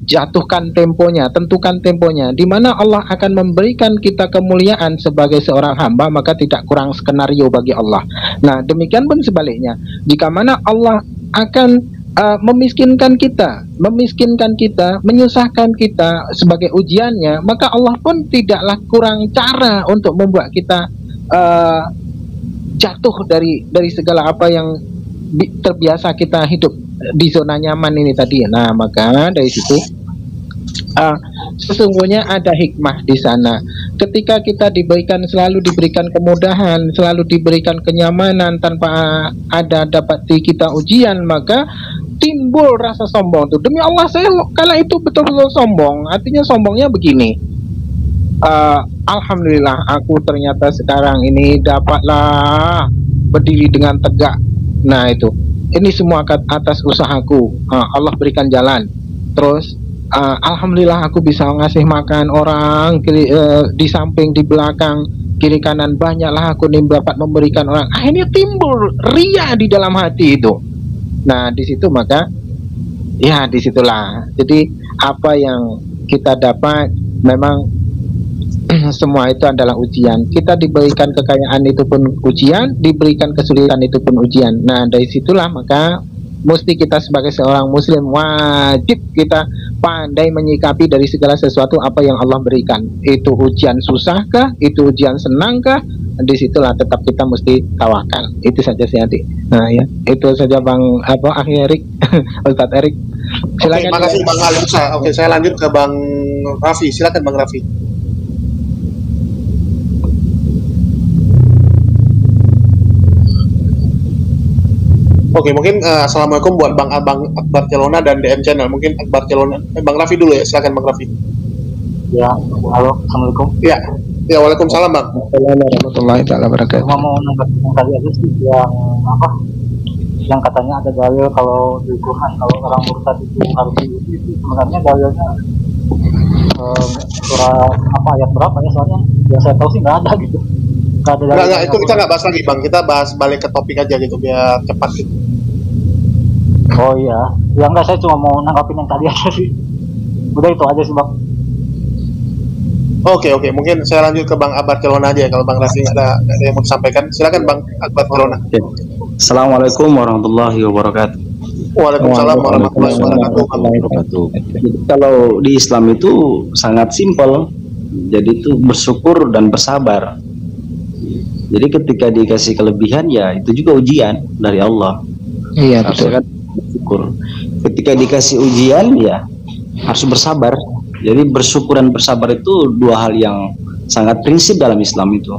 jatuhkan temponya, tentukan temponya, di mana Allah akan memberikan kita kemuliaan sebagai seorang hamba, maka tidak kurang skenario bagi Allah. Nah, demikian pun sebaliknya, jika mana Allah akan memiskinkan kita, menyusahkan kita sebagai ujiannya, maka Allah pun tidaklah kurang cara untuk membuat kita jatuh dari segala apa yang terbiasa kita hidup di zona nyaman ini tadi. Nah, maka dari situ sesungguhnya ada hikmah di sana. Ketika kita selalu diberikan kemudahan, selalu diberikan kenyamanan tanpa ada dapati kita ujian, maka timbul rasa sombong tuh. Demi Allah saya kala itu betul-betul sombong. Artinya sombongnya begini, alhamdulillah aku ternyata sekarang ini dapatlah berdiri dengan tegak. Nah, itu ini semua atas usahaku, Allah berikan jalan. Terus alhamdulillah aku bisa ngasih makan orang di samping, di belakang, kiri kanan, banyaklah aku dapat memberikan orang. Akhirnya timbul ria di dalam hati itu. Nah, di situ maka ya disitulah. Jadi apa yang kita dapat memang semua itu adalah ujian. Kita diberikan kekayaan itu pun ujian, diberikan kesulitan itu pun ujian. Nah, dari situlah maka mesti kita sebagai seorang muslim wajib kita pandai menyikapi dari segala sesuatu apa yang Allah berikan. Itu ujian susahkah, itu ujian senangkah, disitulah tetap kita mesti tawakal. Itu saja sih Adi. Nah ya, itu saja Bang Erik, Ustadz Erik. Silakan. Oke, makasih Bang Alisa. Oke, saya lanjut ke Bang Raffi. Silakan Bang Raffi. Oke, mungkin assalamualaikum buat Bang Akbar Celona dan DM Channel. Mungkin Akbar Celona, Bang Raffi dulu ya, silakan Bang Raffi. Ya, halo, assalamualaikum. Ya, waalaikumsalam Bang. Assalamualaikum warahmatullahi wabarakatuh. Mau nanggapi tadi aja sih yang katanya ada dalil kalau di Quran kalau orang murtad itu harus diuji. Sebenarnya dalilnya surah ayat berapa ya, soalnya yang saya tahu sih nggak ada gitu. Nggak, itu kita nggak bahas lagi Bang, kita bahas balik ke topik aja gitu biar cepat gitu. Oh iya, ya enggak, saya cuma mau nanggapin yang tadi aja sih. Udah itu aja sih Bang. Oke, mungkin saya lanjut ke Bang Akbar Celona aja ya, kalau Bang Raffi nggak ada yang mau disampaikan. Silakan Bang Akbar Celona. Assalamualaikum warahmatullahi wabarakatuh. Waalaikumsalam warahmatullahi wabarakatuh. Kalau di Islam itu sangat simpel, jadi itu bersyukur dan bersabar. Jadi ketika dikasih kelebihan ya itu juga ujian dari Allah. Iya, betul. Kan bersyukur. Ketika dikasih ujian ya harus bersabar. Jadi bersyukur dan bersabar itu dua hal yang sangat prinsip dalam Islam itu.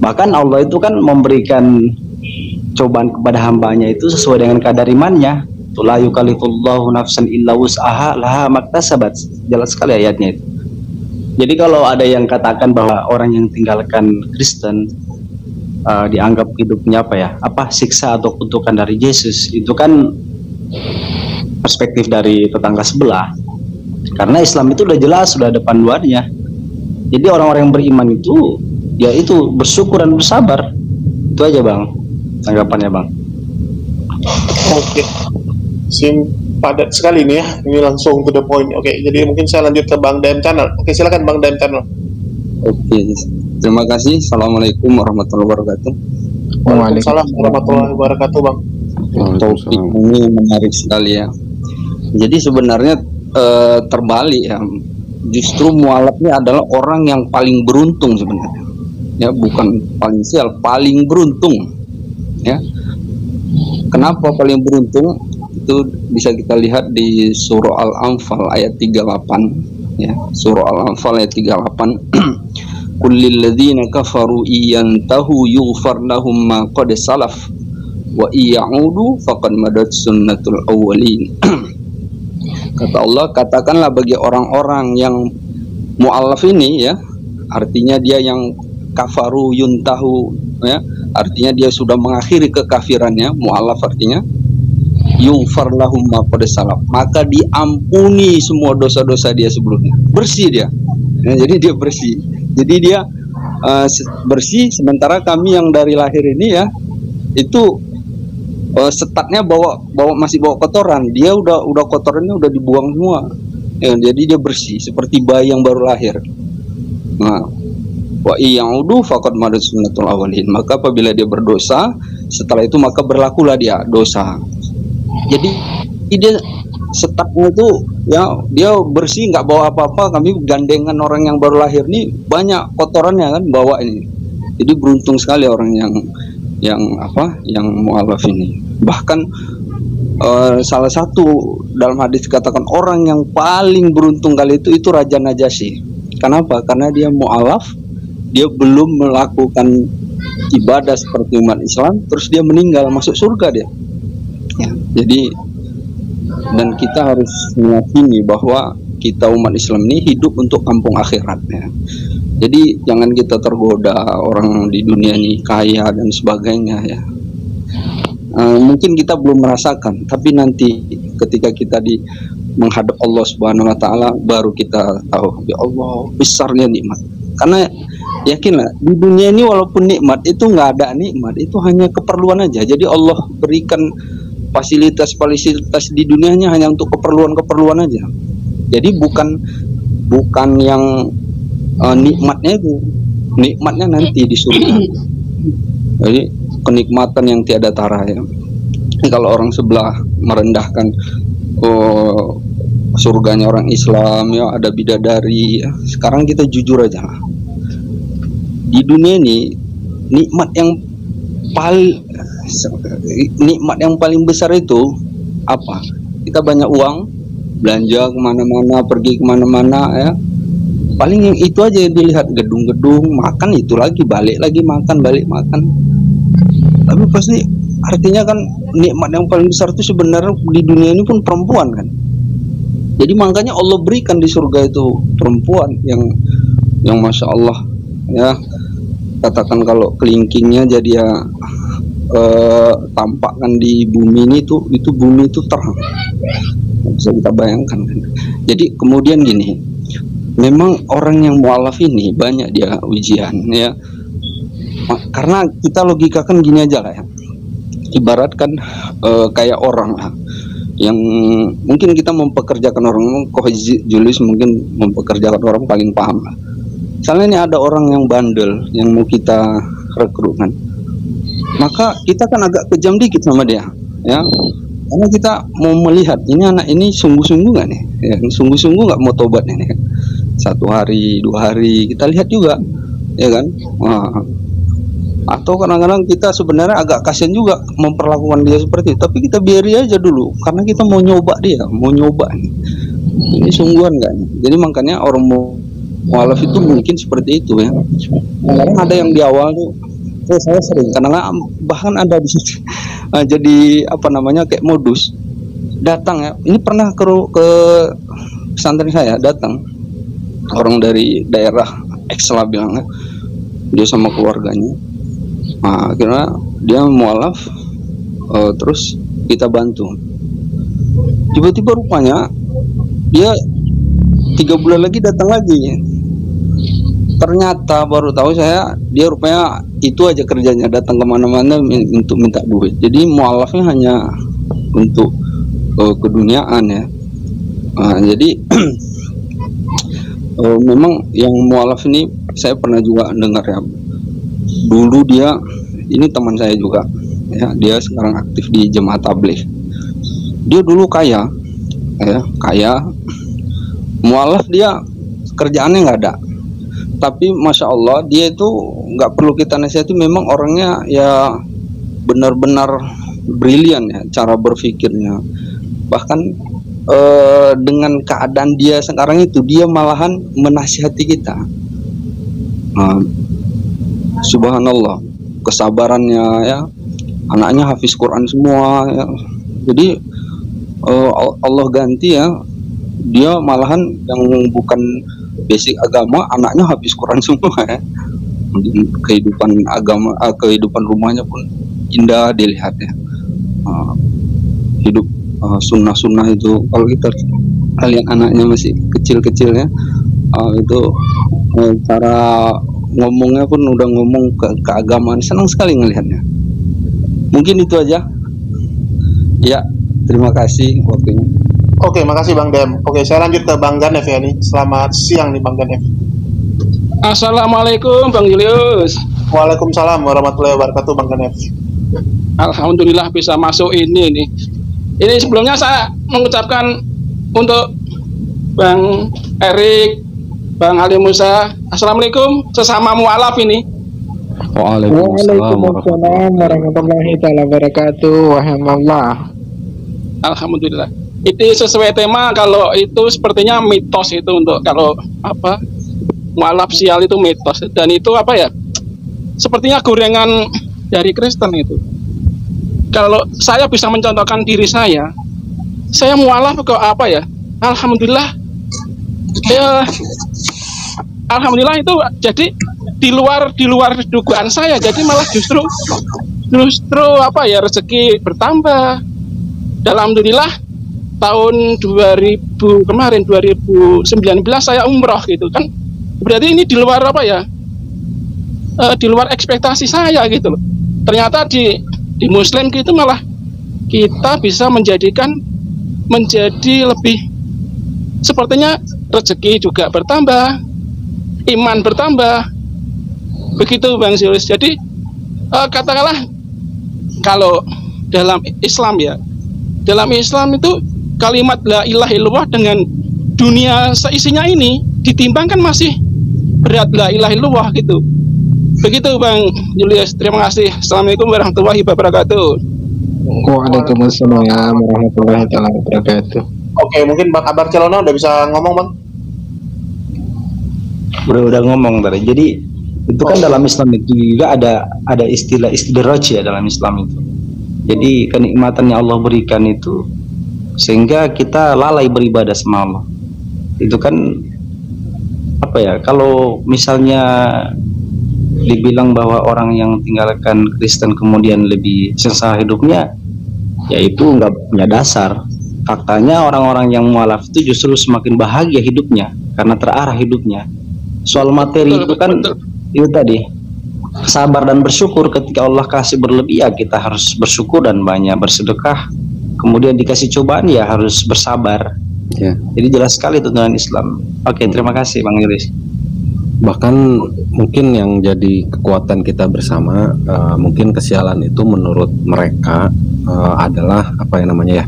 Bahkan Allah itu kan memberikan cobaan kepada hambanya itu sesuai dengan kadar imannya. La yukallifullahu nafsan illa wus'aha laha maktasabat. Jelas sekali ayatnya itu. Jadi kalau ada yang katakan bahwa orang yang tinggalkan Kristen dianggap hidupnya siksa atau kutukan dari Yesus, itu kan perspektif dari tetangga sebelah. Karena Islam itu udah jelas, sudah ada panduannya. Jadi orang-orang yang beriman itu ya itu bersyukur dan bersabar. Itu aja Bang tanggapannya Bang. Oke, padat sekali nih ya, ini langsung to the point. Oke, jadi mungkin saya lanjut ke Bang DM Channel. Oke, silakan Bang DM Channel. Oke, Terima kasih. Assalamualaikum warahmatullahi wabarakatuh. Waalaikumsalam warahmatullahi wabarakatuh, Bang. Topik ini menarik sekali ya. Jadi sebenarnya terbalik ya. Justru mualaf ini adalah orang yang paling beruntung sebenarnya. Ya, bukan paling sial, paling beruntung. Ya. Kenapa paling beruntung? Itu bisa kita lihat di surah Al-Anfal ayat 38 ya. Surah Al-Anfal ayat 38. Kullil ladzina kafaru iyantahu yughfar lahum ma qad salaf wa iya'udu faqad madat sunnatul awwalin. Kata Allah, katakanlah bagi orang-orang yang mu'allaf ini ya, artinya dia yang kafaru yuntahu ya, artinya dia sudah mengakhiri kekafirannya. Mu'allaf artinya yughfar lahum ma qad salaf, maka diampuni semua dosa-dosa dia sebelumnya, bersih dia ya, jadi dia bersih, jadi dia bersih. Sementara kami yang dari lahir ini ya, itu setatnya masih bawa kotoran, dia udah kotorannya udah dibuang semua ya, jadi dia bersih seperti bayi yang baru lahir. Nah, wa iya'udu faqad madat sunnatul awwalin, maka apabila dia berdosa setelah itu maka berlakulah dia dosa. Jadi dia setatnya itu ya, dia bersih, nggak bawa apa-apa. Kami gandengan orang yang baru lahir nih banyak kotorannya kan bawa ini. Jadi beruntung sekali orang yang mu'alaf ini. Bahkan salah satu dalam hadis katakan orang yang paling beruntung kali itu Raja Najasyi. Kenapa? Karena dia mu'alaf, dia belum melakukan ibadah seperti umat Islam, terus dia meninggal masuk surga dia. Ya, jadi dan kita harus meyakini bahwa kita umat Islam ini hidup untuk kampung akhirat ya. Jadi jangan kita tergoda orang di dunia ini kaya dan sebagainya ya. Mungkin kita belum merasakan, tapi nanti ketika kita menghadap Allah Subhanahu wa taala baru kita tahu ya Allah besarnya nikmat. Karena yakinlah di dunia ini walaupun nikmat itu nggak ada nikmat, itu hanya keperluan aja. Jadi Allah berikan fasilitas di dunianya hanya untuk keperluan aja. Jadi bukan yang nikmatnya itu, nikmatnya nanti di surga. Jadi kenikmatan yang tiada tara ya. Kalau orang sebelah merendahkan surganya orang Islam ya, ada bidadari ya. Sekarang kita jujur aja lah. Di dunia ini nikmat yang paling besar itu apa? Kita banyak uang, belanja kemana-mana, pergi kemana-mana ya. Paling yang itu aja yang dilihat, gedung-gedung, makan itu lagi, balik lagi makan, balik makan. Tapi pasti artinya kan nikmat yang paling besar itu sebenarnya di dunia ini pun perempuan kan. Jadi makanya Allah berikan di surga itu perempuan yang masya Allah ya. Katakan kalau kelingkingnya jadi ya tampakkan di bumi ini itu bumi itu terang, bisa kita bayangkan kan. Jadi kemudian gini, memang orang yang mu'alaf ini banyak dia ujian ya, karena kita logikakan gini aja lah ya, ibaratkan kayak orang lah yang mungkin kita mempekerjakan orang, Julius mungkin mempekerjakan orang paling paham lah. Misalnya ini ada orang yang bandel yang mau kita rekrut kan, maka kita kan agak kejam dikit sama dia ya, karena kita mau melihat ini anak ini sungguh-sungguh nggak nih ya, sungguh-sungguh nggak mau tobat nih kan. 1 hari 2 hari kita lihat juga ya kan. Atau kadang-kadang kita sebenarnya agak kasihan juga memperlakukan dia seperti itu, tapi kita biari aja dulu karena kita mau nyoba dia, mau nyoba ini sungguhan nggak nih. Jadi makanya orang mu'alaf itu mungkin seperti itu ya. Kadang ada yang di awal tuh, saya sering, karena bahkan ada di situ jadi apa namanya kayak modus datang ya. Ini pernah ke pesantren saya datang orang dari daerah X lah bilangnya, dia sama keluarganya. Nah, akhirnya dia mu'alaf, terus kita bantu. Tiba-tiba rupanya dia 3 bulan lagi datang lagi. Ternyata baru tahu saya, dia rupanya itu aja kerjanya, datang kemana-mana untuk minta duit. Jadi mu'alafnya hanya untuk keduniaan ya. Jadi memang yang mu'alaf ini saya pernah juga dengar ya, dulu dia, ini teman saya juga ya, dia sekarang aktif di Jemaah Tabligh. Dia dulu kaya ya, kaya, mualaf, dia kerjaannya nggak ada, tapi masya Allah dia itu nggak perlu kita nasihati, memang orangnya ya benar-benar brilian ya cara berpikirnya. Bahkan dengan keadaan dia sekarang itu, dia malahan menasihati kita. Subhanallah, kesabarannya ya, anaknya hafiz Quran semua ya. Jadi Allah ganti ya, dia malahan yang bukan basic agama, anaknya habis Quran semua ya. Kehidupan agama, kehidupan rumahnya pun indah dilihat ya. Hidup sunnah-sunnah itu, kalau kita lihat anaknya masih kecil-kecil ya, itu cara ngomongnya pun udah ngomong keagamaan, senang sekali ngelihatnya. Mungkin itu aja ya, terima kasih waktunya. Oke, makasih Bang Dem. Oke, saya lanjut ke Bang Ganef ya nih. Selamat siang nih Bang Ganef. Assalamualaikum Bang Julius. Waalaikumsalam warahmatullahi wabarakatuh Bang Ganef. Alhamdulillah bisa masuk ini nih. Ini sebelumnya saya mengucapkan untuk Bang Erik, Bang Ali Musa, Assalamualaikum sesama mualaf ini. Waalaikumsalam warahmatullahi wabarakatuh. Wahamdulillah. Alhamdulillah. Itu sesuai tema, kalau itu sepertinya mitos itu, untuk kalau apa mualaf sial itu mitos, dan itu apa ya, sepertinya gorengan dari Kristen itu. Kalau saya bisa mencontohkan diri saya mualaf ke apa ya, alhamdulillah ya, alhamdulillah itu jadi di luar dugaan saya, jadi malah justru apa ya, rezeki bertambah. Alhamdulillah tahun 2019 saya umroh gitu kan, berarti ini di luar apa ya, di luar ekspektasi saya gitu loh. Ternyata di Muslim gitu malah kita bisa menjadi lebih, sepertinya rezeki juga bertambah, iman bertambah, begitu Bang Julius. Jadi katakanlah kalau dalam Islam ya, dalam Islam itu kalimat la ilaha illallah dengan dunia seisinya ini ditimbangkan masih berat la ilaha illallah gitu. Begitu Bang Julius, terima kasih. Assalamualaikum warahmatullahi wabarakatuh. Waalaikumsalam warahmatullahi wabarakatuh. Oke, mungkin Bang Akbar Celono udah bisa ngomong Bang? Udah ngomong tadi. Jadi itu kan dalam Islam itu juga ada istilah istidraj ya dalam Islam itu. Jadi kenikmatan yang Allah berikan itu sehingga kita lalai beribadah sama Allah. Itu kan apa ya, kalau misalnya dibilang bahwa orang yang tinggalkan Kristen kemudian lebih sengsara hidupnya, ya itu nggak punya dasar. Faktanya orang-orang yang mualaf itu justru semakin bahagia hidupnya karena terarah hidupnya. Soal materi itu kan itu tadi, sabar dan bersyukur. Ketika Allah kasih berlebih ya kita harus bersyukur dan banyak bersedekah. Kemudian dikasih cobaan ya harus bersabar ya. Jadi jelas sekali tuntunan Islam. Oke, terima kasih Bang Yuris. Bahkan mungkin yang jadi kekuatan kita bersama, mungkin kesialan itu menurut mereka adalah apa yang namanya ya,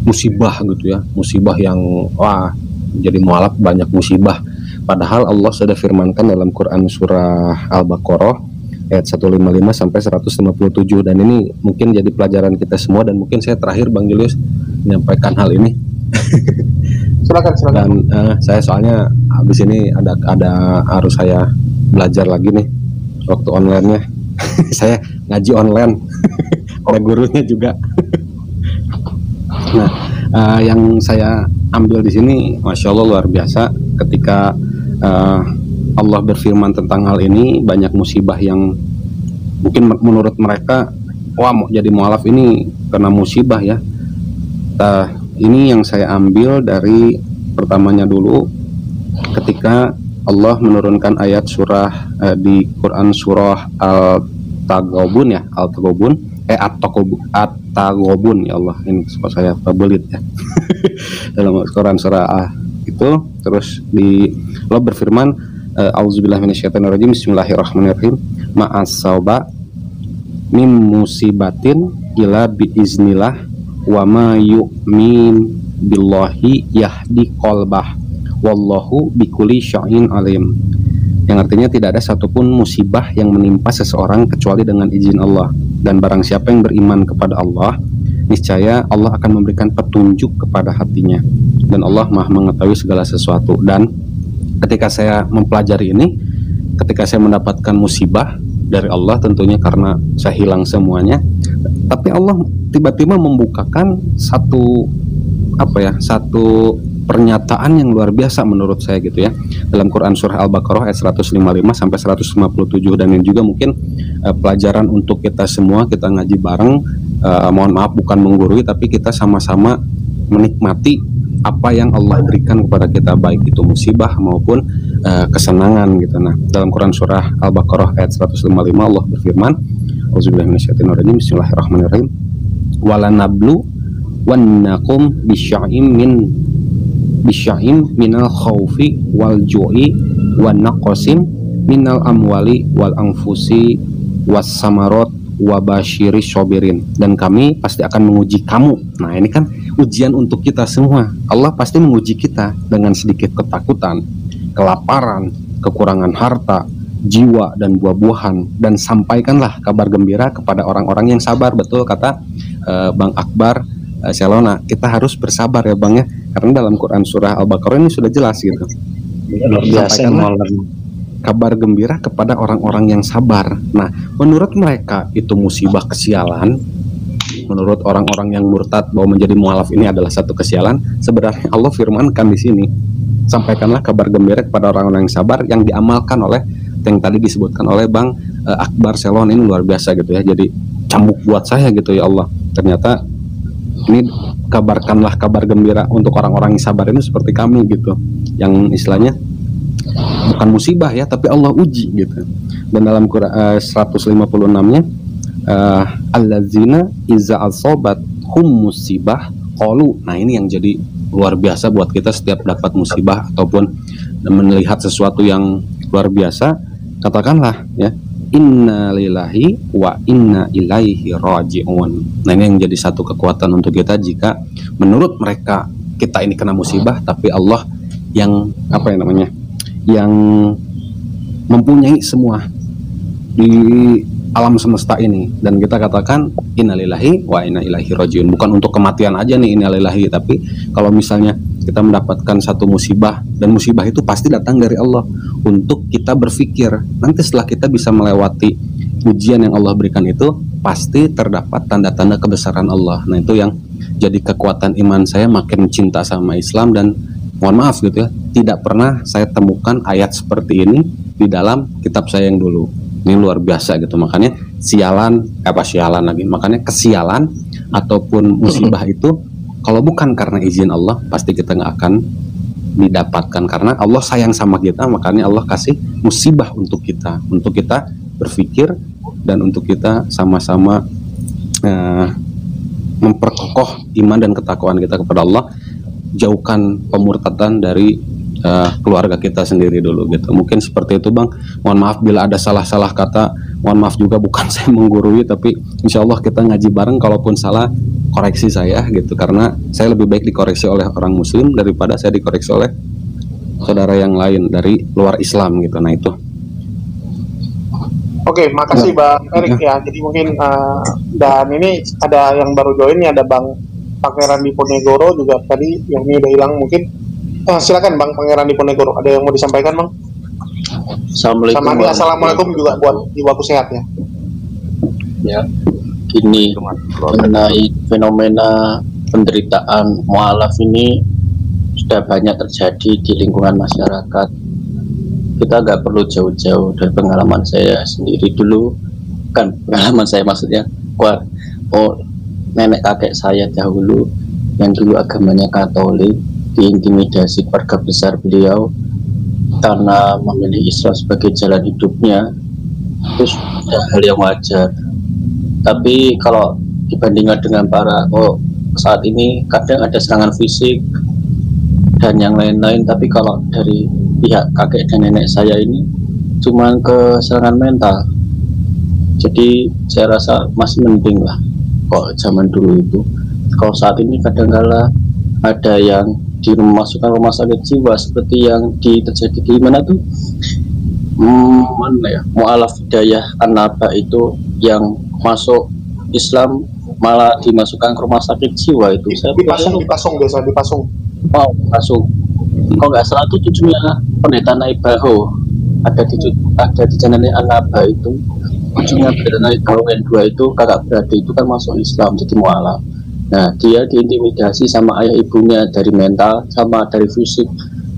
musibah gitu ya, musibah yang wah jadi mualaf banyak musibah. Padahal Allah sudah firmankan dalam Quran surah Al-Baqarah ayat 155 sampai 157, dan ini mungkin jadi pelajaran kita semua. Dan mungkin saya terakhir Bang Julius menyampaikan hal ini. Silakan. Dan saya soalnya habis ini ada harus saya belajar lagi nih waktu online-nya. Saya ngaji online. Ada gurunya juga. Nah, yang saya ambil di sini, masya Allah luar biasa, ketika Allah berfirman tentang hal ini, banyak musibah yang mungkin menurut mereka, wah mau jadi mualaf ini karena musibah ya. Ini yang saya ambil dari pertamanya dulu, ketika Allah menurunkan ayat surah di Quran surah Al-Taghabun ya, At-Taghabun ya Allah, ini suka saya belit ya. Dalam Quran surah itu terus Allah berfirman, Auzubillahi minasyaitonirrajim. Bismillahirrahmanirrahim. Ma'as-sauba mim musibatin ila biiznillah wa ma yu'min billahi yahdi qalbah wallahu bikulli syai'in alim. Yang artinya tidak ada satupun musibah yang menimpa seseorang kecuali dengan izin Allah, dan barang siapa yang beriman kepada Allah, niscaya Allah akan memberikan petunjuk kepada hatinya, dan Allah Maha mengetahui segala sesuatu. Dan ketika saya mempelajari ini, ketika saya mendapatkan musibah dari Allah, tentunya karena saya hilang semuanya, tapi Allah tiba-tiba membukakan satu satu pernyataan yang luar biasa menurut saya gitu ya, dalam Quran surah Al-Baqarah ayat 155 sampai 157. Dan ini juga mungkin pelajaran untuk kita semua, kita ngaji bareng, mohon maaf bukan menggurui, tapi kita sama-sama menikmati apa yang Allah berikan kepada kita, baik itu musibah maupun kesenangan gitu. Nah, dalam Quran surah Al-Baqarah ayat 155 Allah berfirman, Auzubillahi minasyaitonirrajim, Bismillahirrahmanirrahim. Walanablu wannakum bisya'im minal khaufi wal ju'i wan naqasim minal amwali wal anfusi was samarot wabashiri sobirin. Dan kami pasti akan menguji kamu. Nah, ini kan ujian untuk kita semua. Allah pasti menguji kita dengan sedikit ketakutan, kelaparan, kekurangan harta, jiwa, dan buah-buahan. Dan sampaikanlah kabar gembira kepada orang-orang yang sabar. Betul kata Bang Akbar Selona, kita harus bersabar ya Bang ya, karena dalam Quran surah Al-Baqarah ini sudah jelas gitu. Sampaikanlah kabar gembira kepada orang-orang yang sabar. Nah, menurut mereka itu musibah, kesialan. Menurut orang-orang yang murtad bahwa menjadi mualaf ini adalah satu kesialan. Sebenarnya Allah firmankan di sini, sampaikanlah kabar gembira kepada orang-orang yang sabar, yang diamalkan oleh yang tadi disebutkan oleh Bang Akbar Selon. Ini luar biasa gitu ya. Jadi cambuk buat saya gitu ya Allah. Ternyata ini kabarkanlah kabar gembira untuk orang-orang yang sabar ini seperti kami gitu, yang istilahnya bukan musibah ya, tapi Allah uji gitu. Dan dalam Quran 156-nya allazina iza asobat hum musibah qalu. Nah, ini yang jadi luar biasa buat kita setiap dapat musibah ataupun melihat sesuatu yang luar biasa, katakanlah ya, inna lillahi wa inna ilaihi raji'un. Nah, ini yang jadi satu kekuatan untuk kita jika menurut mereka kita ini kena musibah, tapi Allah yang yang mempunyai semua di alam semesta ini, dan kita katakan innalillahi wa inna ilaihi rajiun. Bukan untuk kematian aja nih innalillahi, tapi kalau misalnya kita mendapatkan satu musibah, dan musibah itu pasti datang dari Allah, untuk kita berpikir nanti setelah kita bisa melewati ujian yang Allah berikan itu, pasti terdapat tanda-tanda kebesaran Allah. Nah, itu yang jadi kekuatan iman saya, makin cinta sama Islam. Dan mohon maaf gitu ya, tidak pernah saya temukan ayat seperti ini di dalam kitab saya yang dulu. Ini luar biasa gitu. Makanya makanya kesialan ataupun musibah itu kalau bukan karena izin Allah, pasti kita nggak akan didapatkan. Karena Allah sayang sama kita, makanya Allah kasih musibah untuk kita berpikir, dan untuk kita sama-sama memperkokoh iman dan ketakwaan kita kepada Allah. Jauhkan pemurtadan dari keluarga kita sendiri dulu gitu. Mungkin seperti itu Bang. Mohon maaf bila ada salah-salah kata. Mohon maaf juga, bukan saya menggurui, tapi insya Allah kita ngaji bareng. Kalaupun salah, koreksi saya gitu, karena saya lebih baik dikoreksi oleh orang muslim daripada saya dikoreksi oleh saudara yang lain dari luar Islam gitu. Nah, itu. Oke, makasih Bang Erik ya. Jadi mungkin dan ini ada yang baru join nih, ada Bang Pangeran Diponegoro juga tadi, yang ini udah hilang mungkin. Silakan Bang Pangeran Diponegoro, ada yang mau disampaikan Bang? Assalamualaikum. Assalamualaikum juga buat jiwaku sehat ya. Ya, ini mengenai fenomena penderitaan mualaf ini sudah banyak terjadi di lingkungan masyarakat. Kita nggak perlu jauh-jauh dari pengalaman saya sendiri dulu, kan pengalaman saya maksudnya, nenek kakek saya dahulu yang dulu agamanya Katolik, diintimidasi keluarga besar beliau karena memilih Islam sebagai jalan hidupnya. Itu sudah hal yang wajar. Tapi kalau dibandingkan dengan saat ini kadang ada serangan fisik dan yang lain-lain, tapi kalau dari pihak kakek dan nenek saya ini cuma ke serangan mental. Jadi saya rasa masih mending lah kok zaman dulu itu. Kalau saat ini kadang-kala ada yang dimasukkan rumah sakit jiwa seperti yang terjadi di mana tuh mana ya, Mu'alaf Hidayah An-Naba itu yang masuk Islam malah dimasukkan ke rumah sakit jiwa itu. Saya dipasung biasa dipasung. Oh, pasung. Kalau nggak salah itu cucunya pendeta Naibaho ada di channelnya An-Naba itu. Ujungnya Pendeta Naibaho yang dua itu kakak beradik itu kan masuk Islam jadi mualaf. Nah dia diintimidasi sama ayah ibunya dari mental sama dari fisik.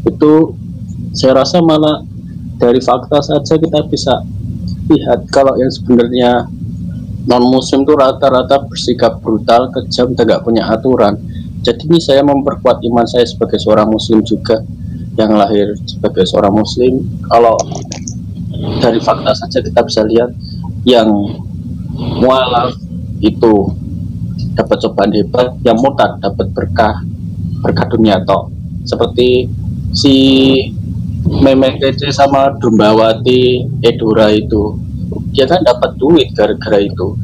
Itu saya rasa malah dari fakta saja kita bisa lihat kalau yang sebenarnya non muslim itu rata-rata bersikap brutal, kejam, tidak punya aturan. Jadi ini saya memperkuat iman saya sebagai seorang muslim juga, yang lahir sebagai seorang muslim. Kalau dari fakta saja kita bisa lihat yang mualaf itu dapat cobaan hebat, yang murtad dapat berkah dunia toh. Seperti si Meme Kece sama Dumbawati Edora itu, dia kan dapat duit gara-gara itu.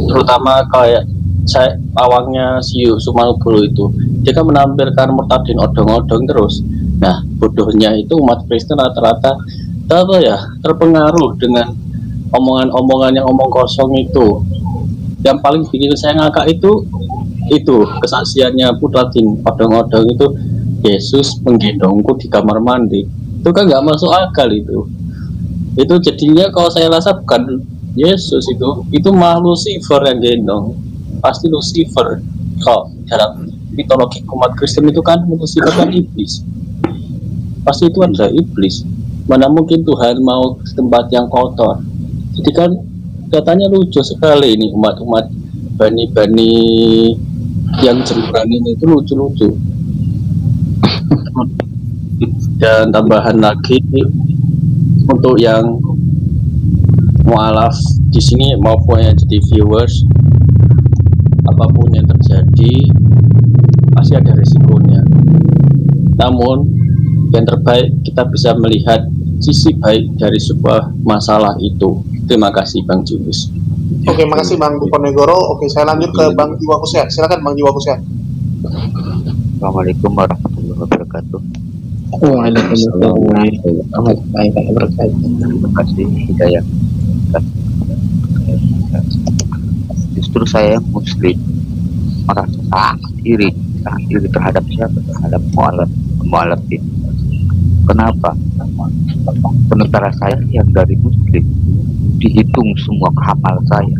Terutama kayak saya awangnya si Sumanugoro itu, dia kan menampilkan murtadin odong-odong terus. Nah bodohnya itu umat Kristen rata-rata terpengaruh dengan omongan-omongan yang omong kosong itu. Yang paling bikin saya ngakak itu kesaksiannya Putradin odong-odong itu, Yesus menggendongku di kamar mandi. Itu kan nggak masuk akal itu jadinya kalau saya rasa bukan Yesus, itu malah Lucifer yang gendong. Pasti Lucifer. Kalau dalam mitologi umat Kristen itu kan Lucifer kan iblis, pasti itu adalah iblis. Mana mungkin Tuhan mau ke tempat yang kotor. Jadi kan katanya lucu sekali ini umat-umat bani-bani yang jemuran ini itu lucu-lucu. Dan tambahan lagi untuk yang mualaf di sini maupun yang jadi viewers, apapun yang terjadi pasti ada risikonya. Namun yang terbaik kita bisa melihat sisi baik dari sebuah masalah itu. Terima kasih Bang Julius. Oke, makasih Bang Diponegoro. Oke, saya lanjut ke Bang Jiwa Kusya. Silakan Bang Jiwa Kusya. Assalamualaikum warahmatullahi wabarakatuh. Waalaikumsalam warahmatullahi wabarakatuh. Terima kasih Hidayah. Justru saya muslim merasa sangat iri terhadap siapa? Terhadap mualaf ini. Kenapa? Sementara saya yang dari muslim dihitung semua amal saya.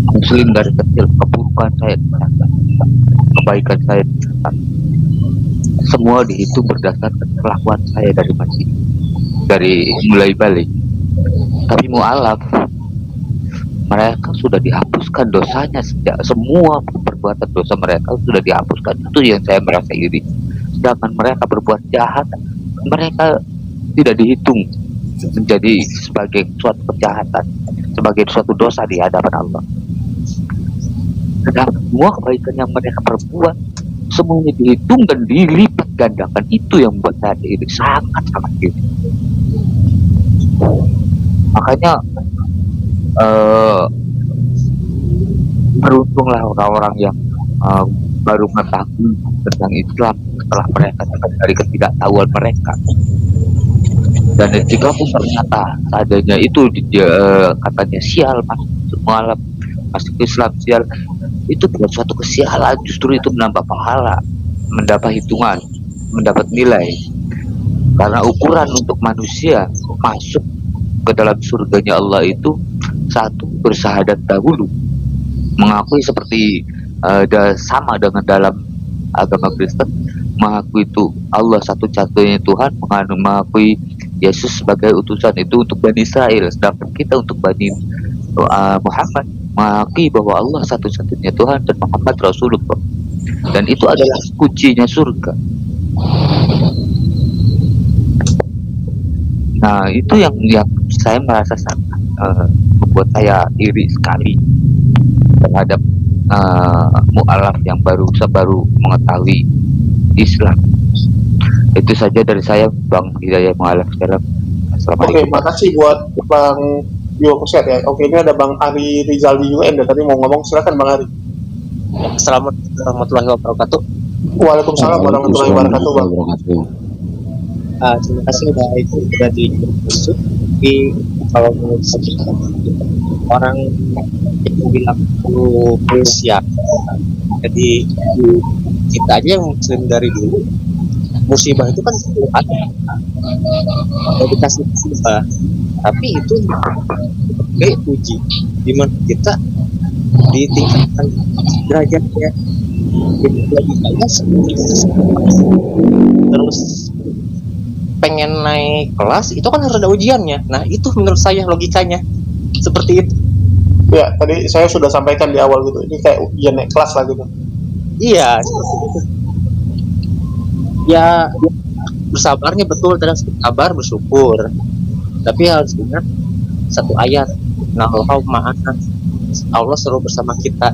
Muslim dari kecil, keburukan saya ternyata, kebaikan saya ternyata, semua dihitung berdasarkan kelakuan saya dari mulai balik. Tapi mualaf, mereka sudah dihapuskan dosanya, sejak semua perbuatan dosa mereka sudah dihapuskan. Itu yang saya merasa iri. Sedangkan mereka berbuat jahat, mereka tidak dihitung menjadi sebagai suatu kejahatan, sebagai suatu dosa di hadapan Allah. Sedangkan semua kebaikan yang mereka perbuat semuanya dihitung dan dilipat gandakan. Itu yang membuat saya iri, sangat iri. Makanya beruntunglah orang-orang yang baru mengetahui tentang Islam setelah mereka dari ketidaktahuan mereka. Dan jika pun ternyata adanya itu katanya sial masuk Islam sial, itu bukan suatu kesialan, justru itu menambah pahala, mendapat hitungan, mendapat nilai. Karena ukuran untuk manusia masuk ke dalam surganya Allah itu, satu, bersahadat dahulu, mengakui seperti sama dengan dalam agama Kristen, mengakui itu Allah satu-satunya Tuhan, mengakui Yesus sebagai utusan itu untuk Bani Israel. Sedangkan kita untuk Bani Muhammad mengakui bahwa Allah satu-satunya Tuhan dan Muhammad Rasulullah, dan itu adalah kuncinya surga. Nah itu yang saya merasa sangat membuat saya iri sekali terhadap mu'alaf yang baru mengetahui Islam. Itu saja dari saya, Bang Hidayat Mu'alaf. Assalamualaikum. Oke, makasih buat Bang Yo Kuset ya. Oke, ini ada Bang Ari Rizaldi juga yang tadi mau ngomong. Silakan Bang Ari. Assalamualaikum warahmatullahi wabarakatuh. Waalaikumsalam warahmatullahi wabarakatuh, Bang. Terima kasih udah dimasuk. Tapi kalau menurut saya orang yang bilang perlu siap. Jadi kita aja yang muslim dari dulu, musibah itu kan selalu ada. Kalau dikasih musibah, tapi itu kayak uji, dimana kita ditingkatkan derajatnya, logikanya terus pengen naik kelas itu kan harus ada ujiannya. Nah itu menurut saya logikanya seperti itu. Ya tadi saya sudah sampaikan di awal gitu, ini kayak ujian naik kelas lah gitu. Iya seperti itu. Ya bersabarnya betul, dan sabar bersyukur, tapi harus ingat satu ayat, nallahu ma'ana, Allah selalu bersama kita,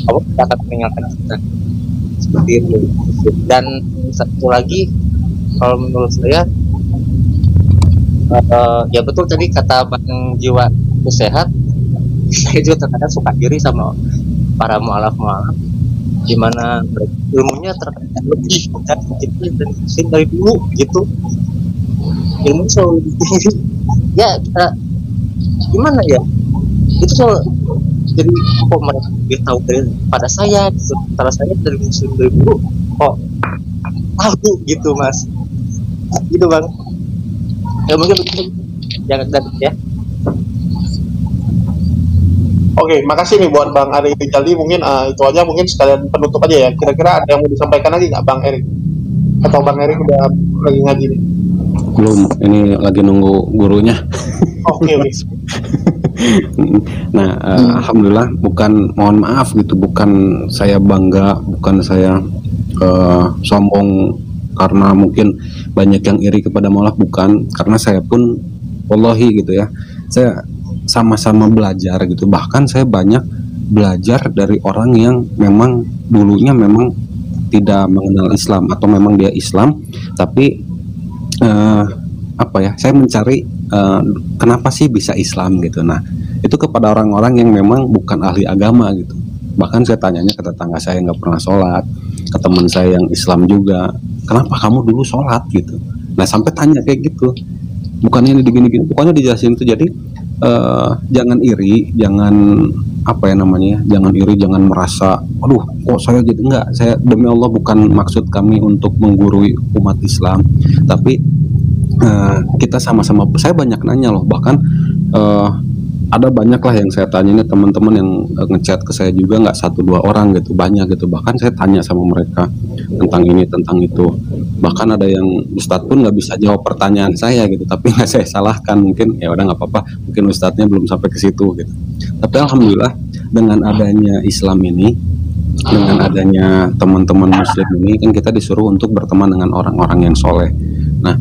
Allah tidak akan meninggalkan kita, seperti itu. Dan satu lagi, kalau menurut saya ya betul tadi kata Bang Jiwa itu sehat. Saya juga terkadang suka iri sama para mu'alaf dimana ilmunya terkadang lebih dan kita dan dari dulu gitu, ilmu selalu lebih tinggi. Ya kita gimana ya, itu selalu jadi kok mereka lebih tahu daripada saya gitu. Sementara saya dari muslim dari dulu kok tahu gitu Mas, gitu Bang. Ya mungkin begitu, jangan ya. Oke, makasih nih buat Bang Ari Rizaldi. Mungkin itu aja, mungkin sekalian penutup aja ya. Kira-kira ada yang mau disampaikan lagi nggak Bang Erik? Atau Bang Erik udah lagi ngaji nih? Belum, ini lagi nunggu gurunya. Oke. Nah, alhamdulillah, mohon maaf gitu, bukan saya bangga, bukan saya sombong karena mungkin banyak yang iri kepada mu'alaf, bukan, karena saya pun wallahi gitu ya, saya sama-sama belajar gitu. Bahkan saya banyak belajar dari orang yang memang dulunya memang tidak mengenal Islam, atau memang dia Islam tapi saya mencari kenapa sih bisa Islam gitu. Nah itu kepada orang-orang yang memang bukan ahli agama gitu. Bahkan saya tanyanya ke tetangga saya yang nggak pernah sholat, ke teman saya yang Islam juga, kenapa kamu dulu sholat gitu. Nah sampai tanya kayak gitu, bukannya ini gini-gini, pokoknya dijelasin itu. Jadi jangan iri, jangan jangan iri, jangan merasa aduh kok saya jadi, enggak, saya demi Allah bukan maksud kami untuk menggurui umat Islam, tapi kita sama-sama, saya banyak nanya loh, bahkan ada banyak lah yang saya tanya, ini teman-teman yang ngechat ke saya juga, nggak 1-2 orang gitu, banyak gitu. Bahkan saya tanya sama mereka tentang ini, tentang itu. Bahkan ada yang Ustadz pun nggak bisa jawab pertanyaan saya gitu, tapi nggak saya salahkan, mungkin ya udah nggak apa-apa, mungkin Ustadznya belum sampai ke situ gitu. Tapi alhamdulillah dengan adanya Islam ini, dengan adanya teman-teman Muslim ini, kan kita disuruh untuk berteman dengan orang-orang yang soleh. Nah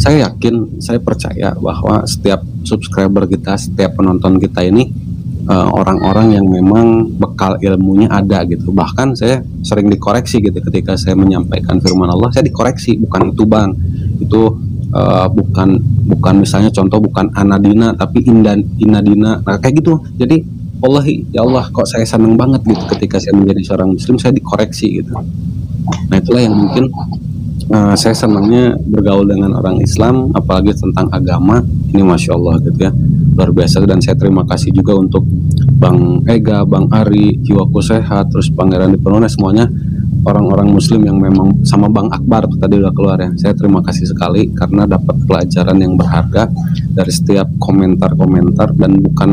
saya yakin, saya percaya bahwa setiap subscriber kita, setiap penonton kita ini orang-orang yang memang bekal ilmunya ada gitu. Bahkan saya sering dikoreksi gitu ketika saya menyampaikan firman Allah, saya dikoreksi, bukan itu Bang, itu bukan misalnya contoh bukan anadina tapi inadina, nah kayak gitu. Jadi wallahi ya Allah, kok saya seneng banget gitu ketika saya menjadi seorang muslim saya dikoreksi gitu. Nah itulah yang mungkin saya senangnya bergaul dengan orang Islam, apalagi tentang agama ini, masya Allah gitu ya, luar biasa. Dan saya terima kasih juga untuk Bang Ega, Bang Ari, Jiwaku Sehat, terus Pangeran Dipenuhi, semuanya orang-orang Muslim yang memang, sama Bang Akbar tuh tadi udah keluar ya. Saya terima kasih sekali karena dapat pelajaran yang berharga dari setiap komentar-komentar, dan bukan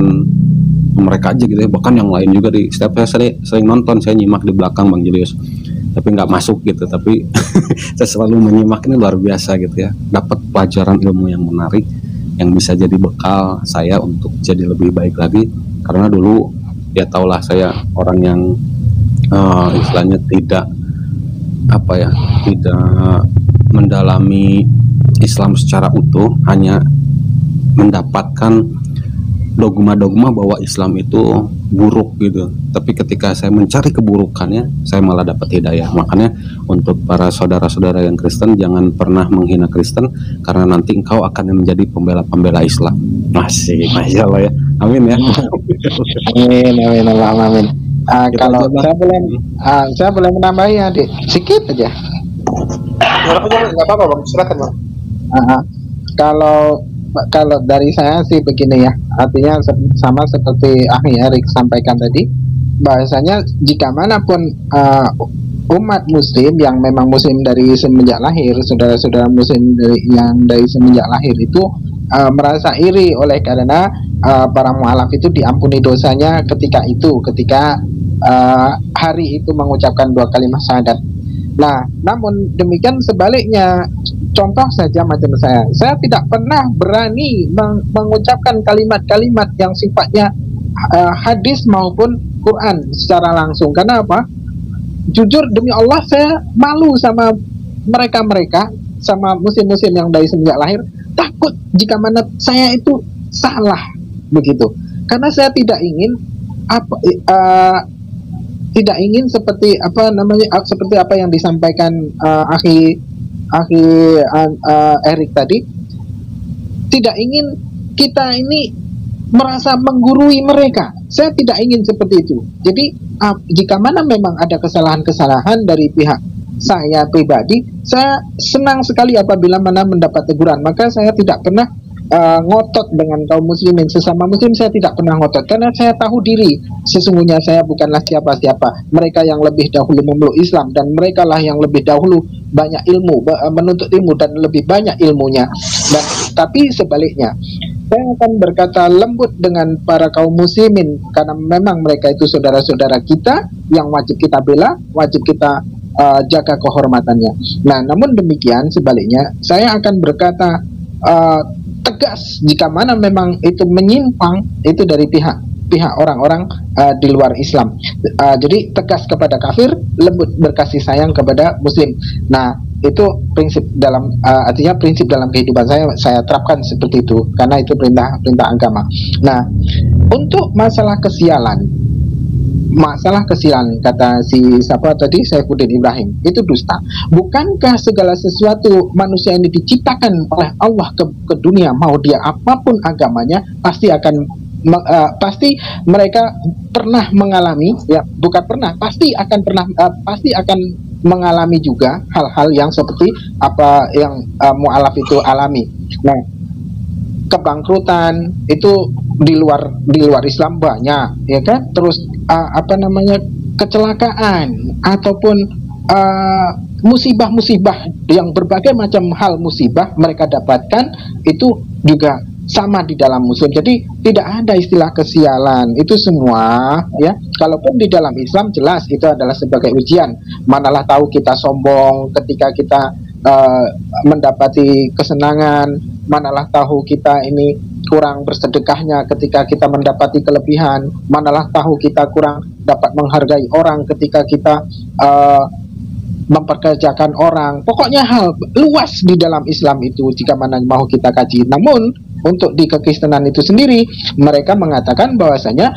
mereka aja gitu ya, bahkan yang lain juga. Di setiap saya sering nonton, saya nyimak di belakang Bang Julius, tapi nggak masuk gitu, tapi saya selalu menyimak, ini luar biasa gitu ya, dapat pelajaran ilmu yang menarik yang bisa jadi bekal saya untuk jadi lebih baik lagi. Karena dulu ya taulah saya orang yang istilahnya tidak mendalami Islam secara utuh, hanya mendapatkan dogma-dogma bahwa Islam itu buruk gitu. Tapi ketika saya mencari keburukannya, saya malah dapat hidayah. Makanya untuk para saudara-saudara yang Kristen, jangan pernah menghina Kristen, karena nanti engkau akan menjadi pembela-pembela Islam. Masya Allah ya. Amin ya. Amin, amin, Allahumma amin. Kalau saya boleh menambahi ya, Dik, sedikit aja. Nggak apa-apa bang, silakan bang. Kalau dari saya sih begini ya, artinya sama seperti Ahli Erik sampaikan tadi, bahasanya jika manapun umat muslim yang memang muslim dari semenjak lahir, saudara-saudara muslim dari semenjak lahir itu merasa iri oleh karena para mu'alaf itu diampuni dosanya ketika hari itu mengucapkan 2 kalimat syahadat. Nah, namun demikian sebaliknya, contoh saja macam saya tidak pernah berani mengucapkan kalimat-kalimat yang sifatnya hadis maupun Quran secara langsung. Karena apa? Jujur demi Allah, saya malu sama mereka-mereka, sama muslim-muslim yang dari semenjak lahir, takut jika mana saya itu salah begitu. Karena saya tidak ingin seperti apa yang disampaikan Akhi Erik tadi, tidak ingin kita ini merasa menggurui mereka. Saya tidak ingin seperti itu. Jadi jika mana memang ada kesalahan-kesalahan dari pihak saya pribadi, saya senang sekali apabila mana mendapat teguran. Maka saya tidak pernah ngotot dengan kaum muslimin, sesama muslim saya tidak pernah ngotot, karena saya tahu diri sesungguhnya saya bukanlah siapa-siapa. Mereka yang lebih dahulu memeluk Islam, dan mereka lah yang lebih dahulu banyak ilmu, menuntut ilmu dan lebih banyak ilmunya. Dan tapi sebaliknya, saya akan berkata lembut dengan para kaum muslimin, karena memang mereka itu saudara-saudara kita yang wajib kita bela, wajib kita jaga kehormatannya. Nah, namun demikian sebaliknya, saya akan berkata tegas jika mana memang itu menyimpang itu dari pihak orang-orang di luar Islam. Jadi tegas kepada kafir, lembut berkasih sayang kepada muslim. Nah, itu prinsip dalam artinya prinsip dalam kehidupan saya terapkan seperti itu, karena itu perintah agama. Nah, untuk masalah kesialan kata si siapa tadi, Saifuddin Ibrahim, itu dusta. Bukankah segala sesuatu manusia ini diciptakan oleh Allah ke dunia, mau dia apapun agamanya, pasti mereka pernah mengalami, ya bukan pernah, pasti akan mengalami juga hal-hal yang seperti apa yang mu'alaf itu alami. Nah, kebangkrutan itu di luar Islam banyak, ya kan? Terus kecelakaan ataupun musibah-musibah yang berbagai macam hal musibah mereka dapatkan itu juga sama di dalam muslim. Jadi tidak ada istilah kesialan, itu semua ya. Kalaupun di dalam Islam jelas itu adalah sebagai ujian. Manalah tahu kita sombong ketika kita mendapati kesenangan, manalah tahu kita ini kurang bersedekahnya ketika kita mendapati kelebihan, manalah tahu kita kurang dapat menghargai orang ketika kita memperkerjakan orang. Pokoknya hal luas di dalam Islam itu jika mana mau kita kaji. Namun untuk di kekristenan itu sendiri, mereka mengatakan bahwasanya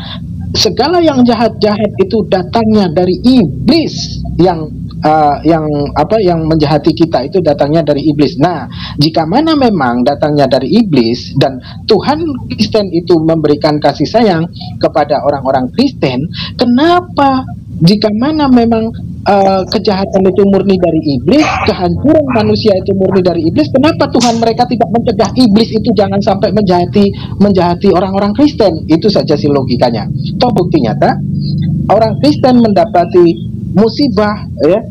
segala yang jahat-jahat itu datangnya dari iblis, yang menjahati kita itu datangnya dari iblis. Nah, jika mana memang datangnya dari iblis dan Tuhan Kristen itu memberikan kasih sayang kepada orang-orang Kristen, kenapa jika mana memang kejahatan itu murni dari iblis, kehancuran manusia itu murni dari iblis, kenapa Tuhan mereka tidak mencegah iblis itu jangan sampai menjahati orang-orang Kristen? Itu saja sih logikanya. Toh bukti nyata orang Kristen mendapati musibah, ya,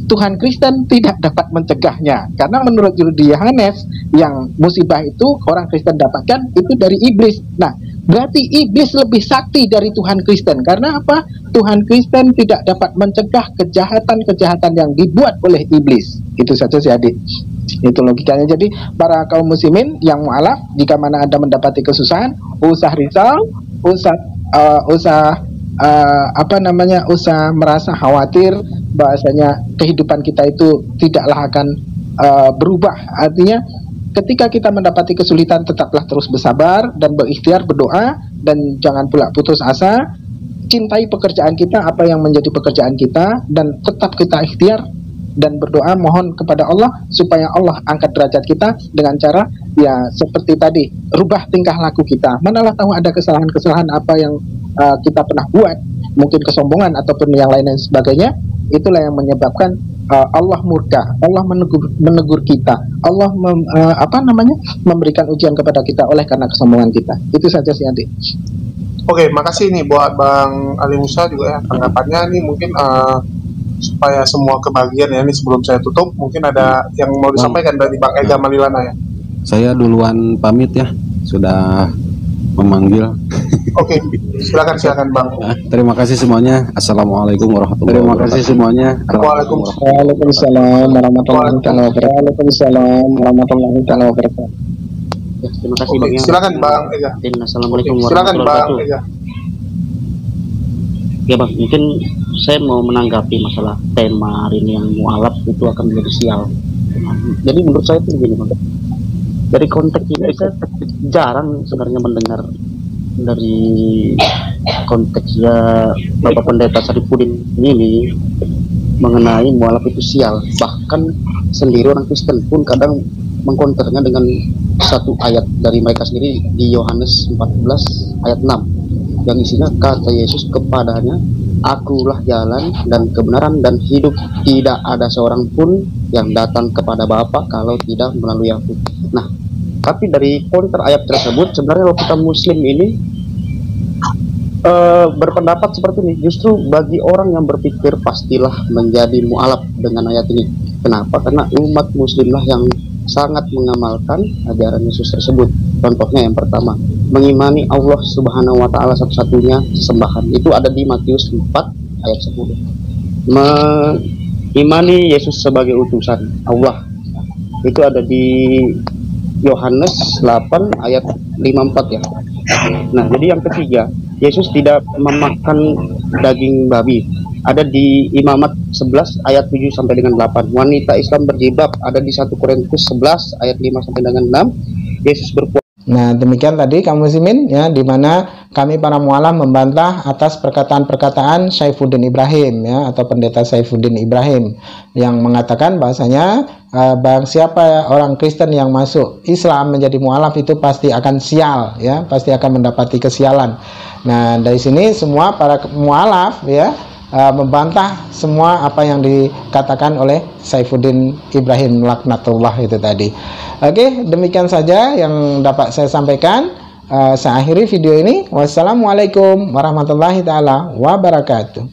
Tuhan Kristen tidak dapat mencegahnya, karena menurut Yudi Yohanes yang musibah itu orang Kristen dapatkan itu dari iblis. Nah, berarti iblis lebih sakti dari Tuhan Kristen. Karena apa? Tuhan Kristen tidak dapat mencegah kejahatan-kejahatan yang dibuat oleh iblis. Itu saja sih adik, itu logikanya. Jadi para kaum muslimin yang mu'alaf, jika mana Anda mendapati kesusahan, usah risau, usah merasa khawatir bahasanya kehidupan kita itu tidaklah akan berubah. Artinya ketika kita mendapati kesulitan, tetaplah terus bersabar dan berikhtiar berdoa, dan jangan pula putus asa. Cintai pekerjaan kita, apa yang menjadi pekerjaan kita, dan tetap kita ikhtiar dan berdoa mohon kepada Allah supaya Allah angkat derajat kita dengan cara ya seperti tadi, rubah tingkah laku kita. Manalah tahu ada kesalahan-kesalahan apa yang kita pernah buat, mungkin kesombongan ataupun yang lain dan sebagainya. Itulah yang menyebabkan Allah murka, Allah menegur kita, Allah memberikan ujian kepada kita oleh karena kesombongan kita. Itu saja sih Andi. Oke, makasih nih buat Bang Ali Musa juga ya tanggapannya nih, mungkin supaya semua kebagian ya, ini sebelum saya tutup mungkin ada yang mau disampaikan dari Bang Ega Malilana ya. Saya duluan pamit ya, sudah memanggil. Oke, silakan Bang. Terima kasih semuanya. Assalamualaikum warahmatullahi wabarakatuh. Terima kasih semuanya. Waalaikumsalam warahmatullahi wabarakatuh. Ya, terima kasih Bang. Silakan Bang Ega. Assalamualaikum Silakan warahmatullahi Bang wabarakatuh. Ega. Ya Bang, mungkin saya mau menanggapi masalah tema hari ini yang mualaf itu akan menjadi sial. Jadi menurut saya itu begini Bang. Dari konteks ini saya jarang sebenarnya mendengar dari konteksnya Bapak Pendeta Sarifudin ini mengenai mualaf itu sial. Bahkan sendiri orang Kristen pun kadang mengkonternya dengan satu ayat dari mereka sendiri di Yohanes 14 ayat 6 yang isinya kata Yesus kepadanya, akulah jalan dan kebenaran dan hidup, tidak ada seorang pun yang datang kepada Bapa kalau tidak melalui aku. Nah, tapi dari konter ayat tersebut sebenarnya kalau kita muslim ini berpendapat seperti ini, justru bagi orang yang berpikir pastilah menjadi mualaf dengan ayat ini. Kenapa? Karena umat muslimlah yang sangat mengamalkan ajaran Yesus tersebut. Contohnya yang pertama, mengimani Allah Subhanahu wa taala satu-satunya sembahan. Itu ada di Matius 4 ayat 10. Mengimani Yesus sebagai utusan Allah. Itu ada di Yohanes 8 ayat 54 ya. Nah, jadi yang ketiga, Yesus tidak memakan daging babi. Ada di Imamat 11 ayat 7 sampai dengan 8. Wanita Islam berjilbab ada di 1 Korintus 11 ayat 5 sampai dengan 6. Yesus berpuasa. Nah, demikian tadi kaum muslimin ya, di mana kami para mualaf membantah atas perkataan-perkataan Saifuddin Ibrahim ya, atau pendeta Saifuddin Ibrahim yang mengatakan bahasanya siapa orang Kristen yang masuk Islam menjadi mualaf itu pasti akan sial ya, pasti akan mendapati kesialan. Nah, dari sini semua para mualaf ya membantah semua apa yang dikatakan oleh Saifuddin Ibrahim laknatullah itu tadi. Oke, demikian saja yang dapat saya sampaikan. Saya akhiri video ini. Wassalamualaikum warahmatullahi taala wabarakatuh.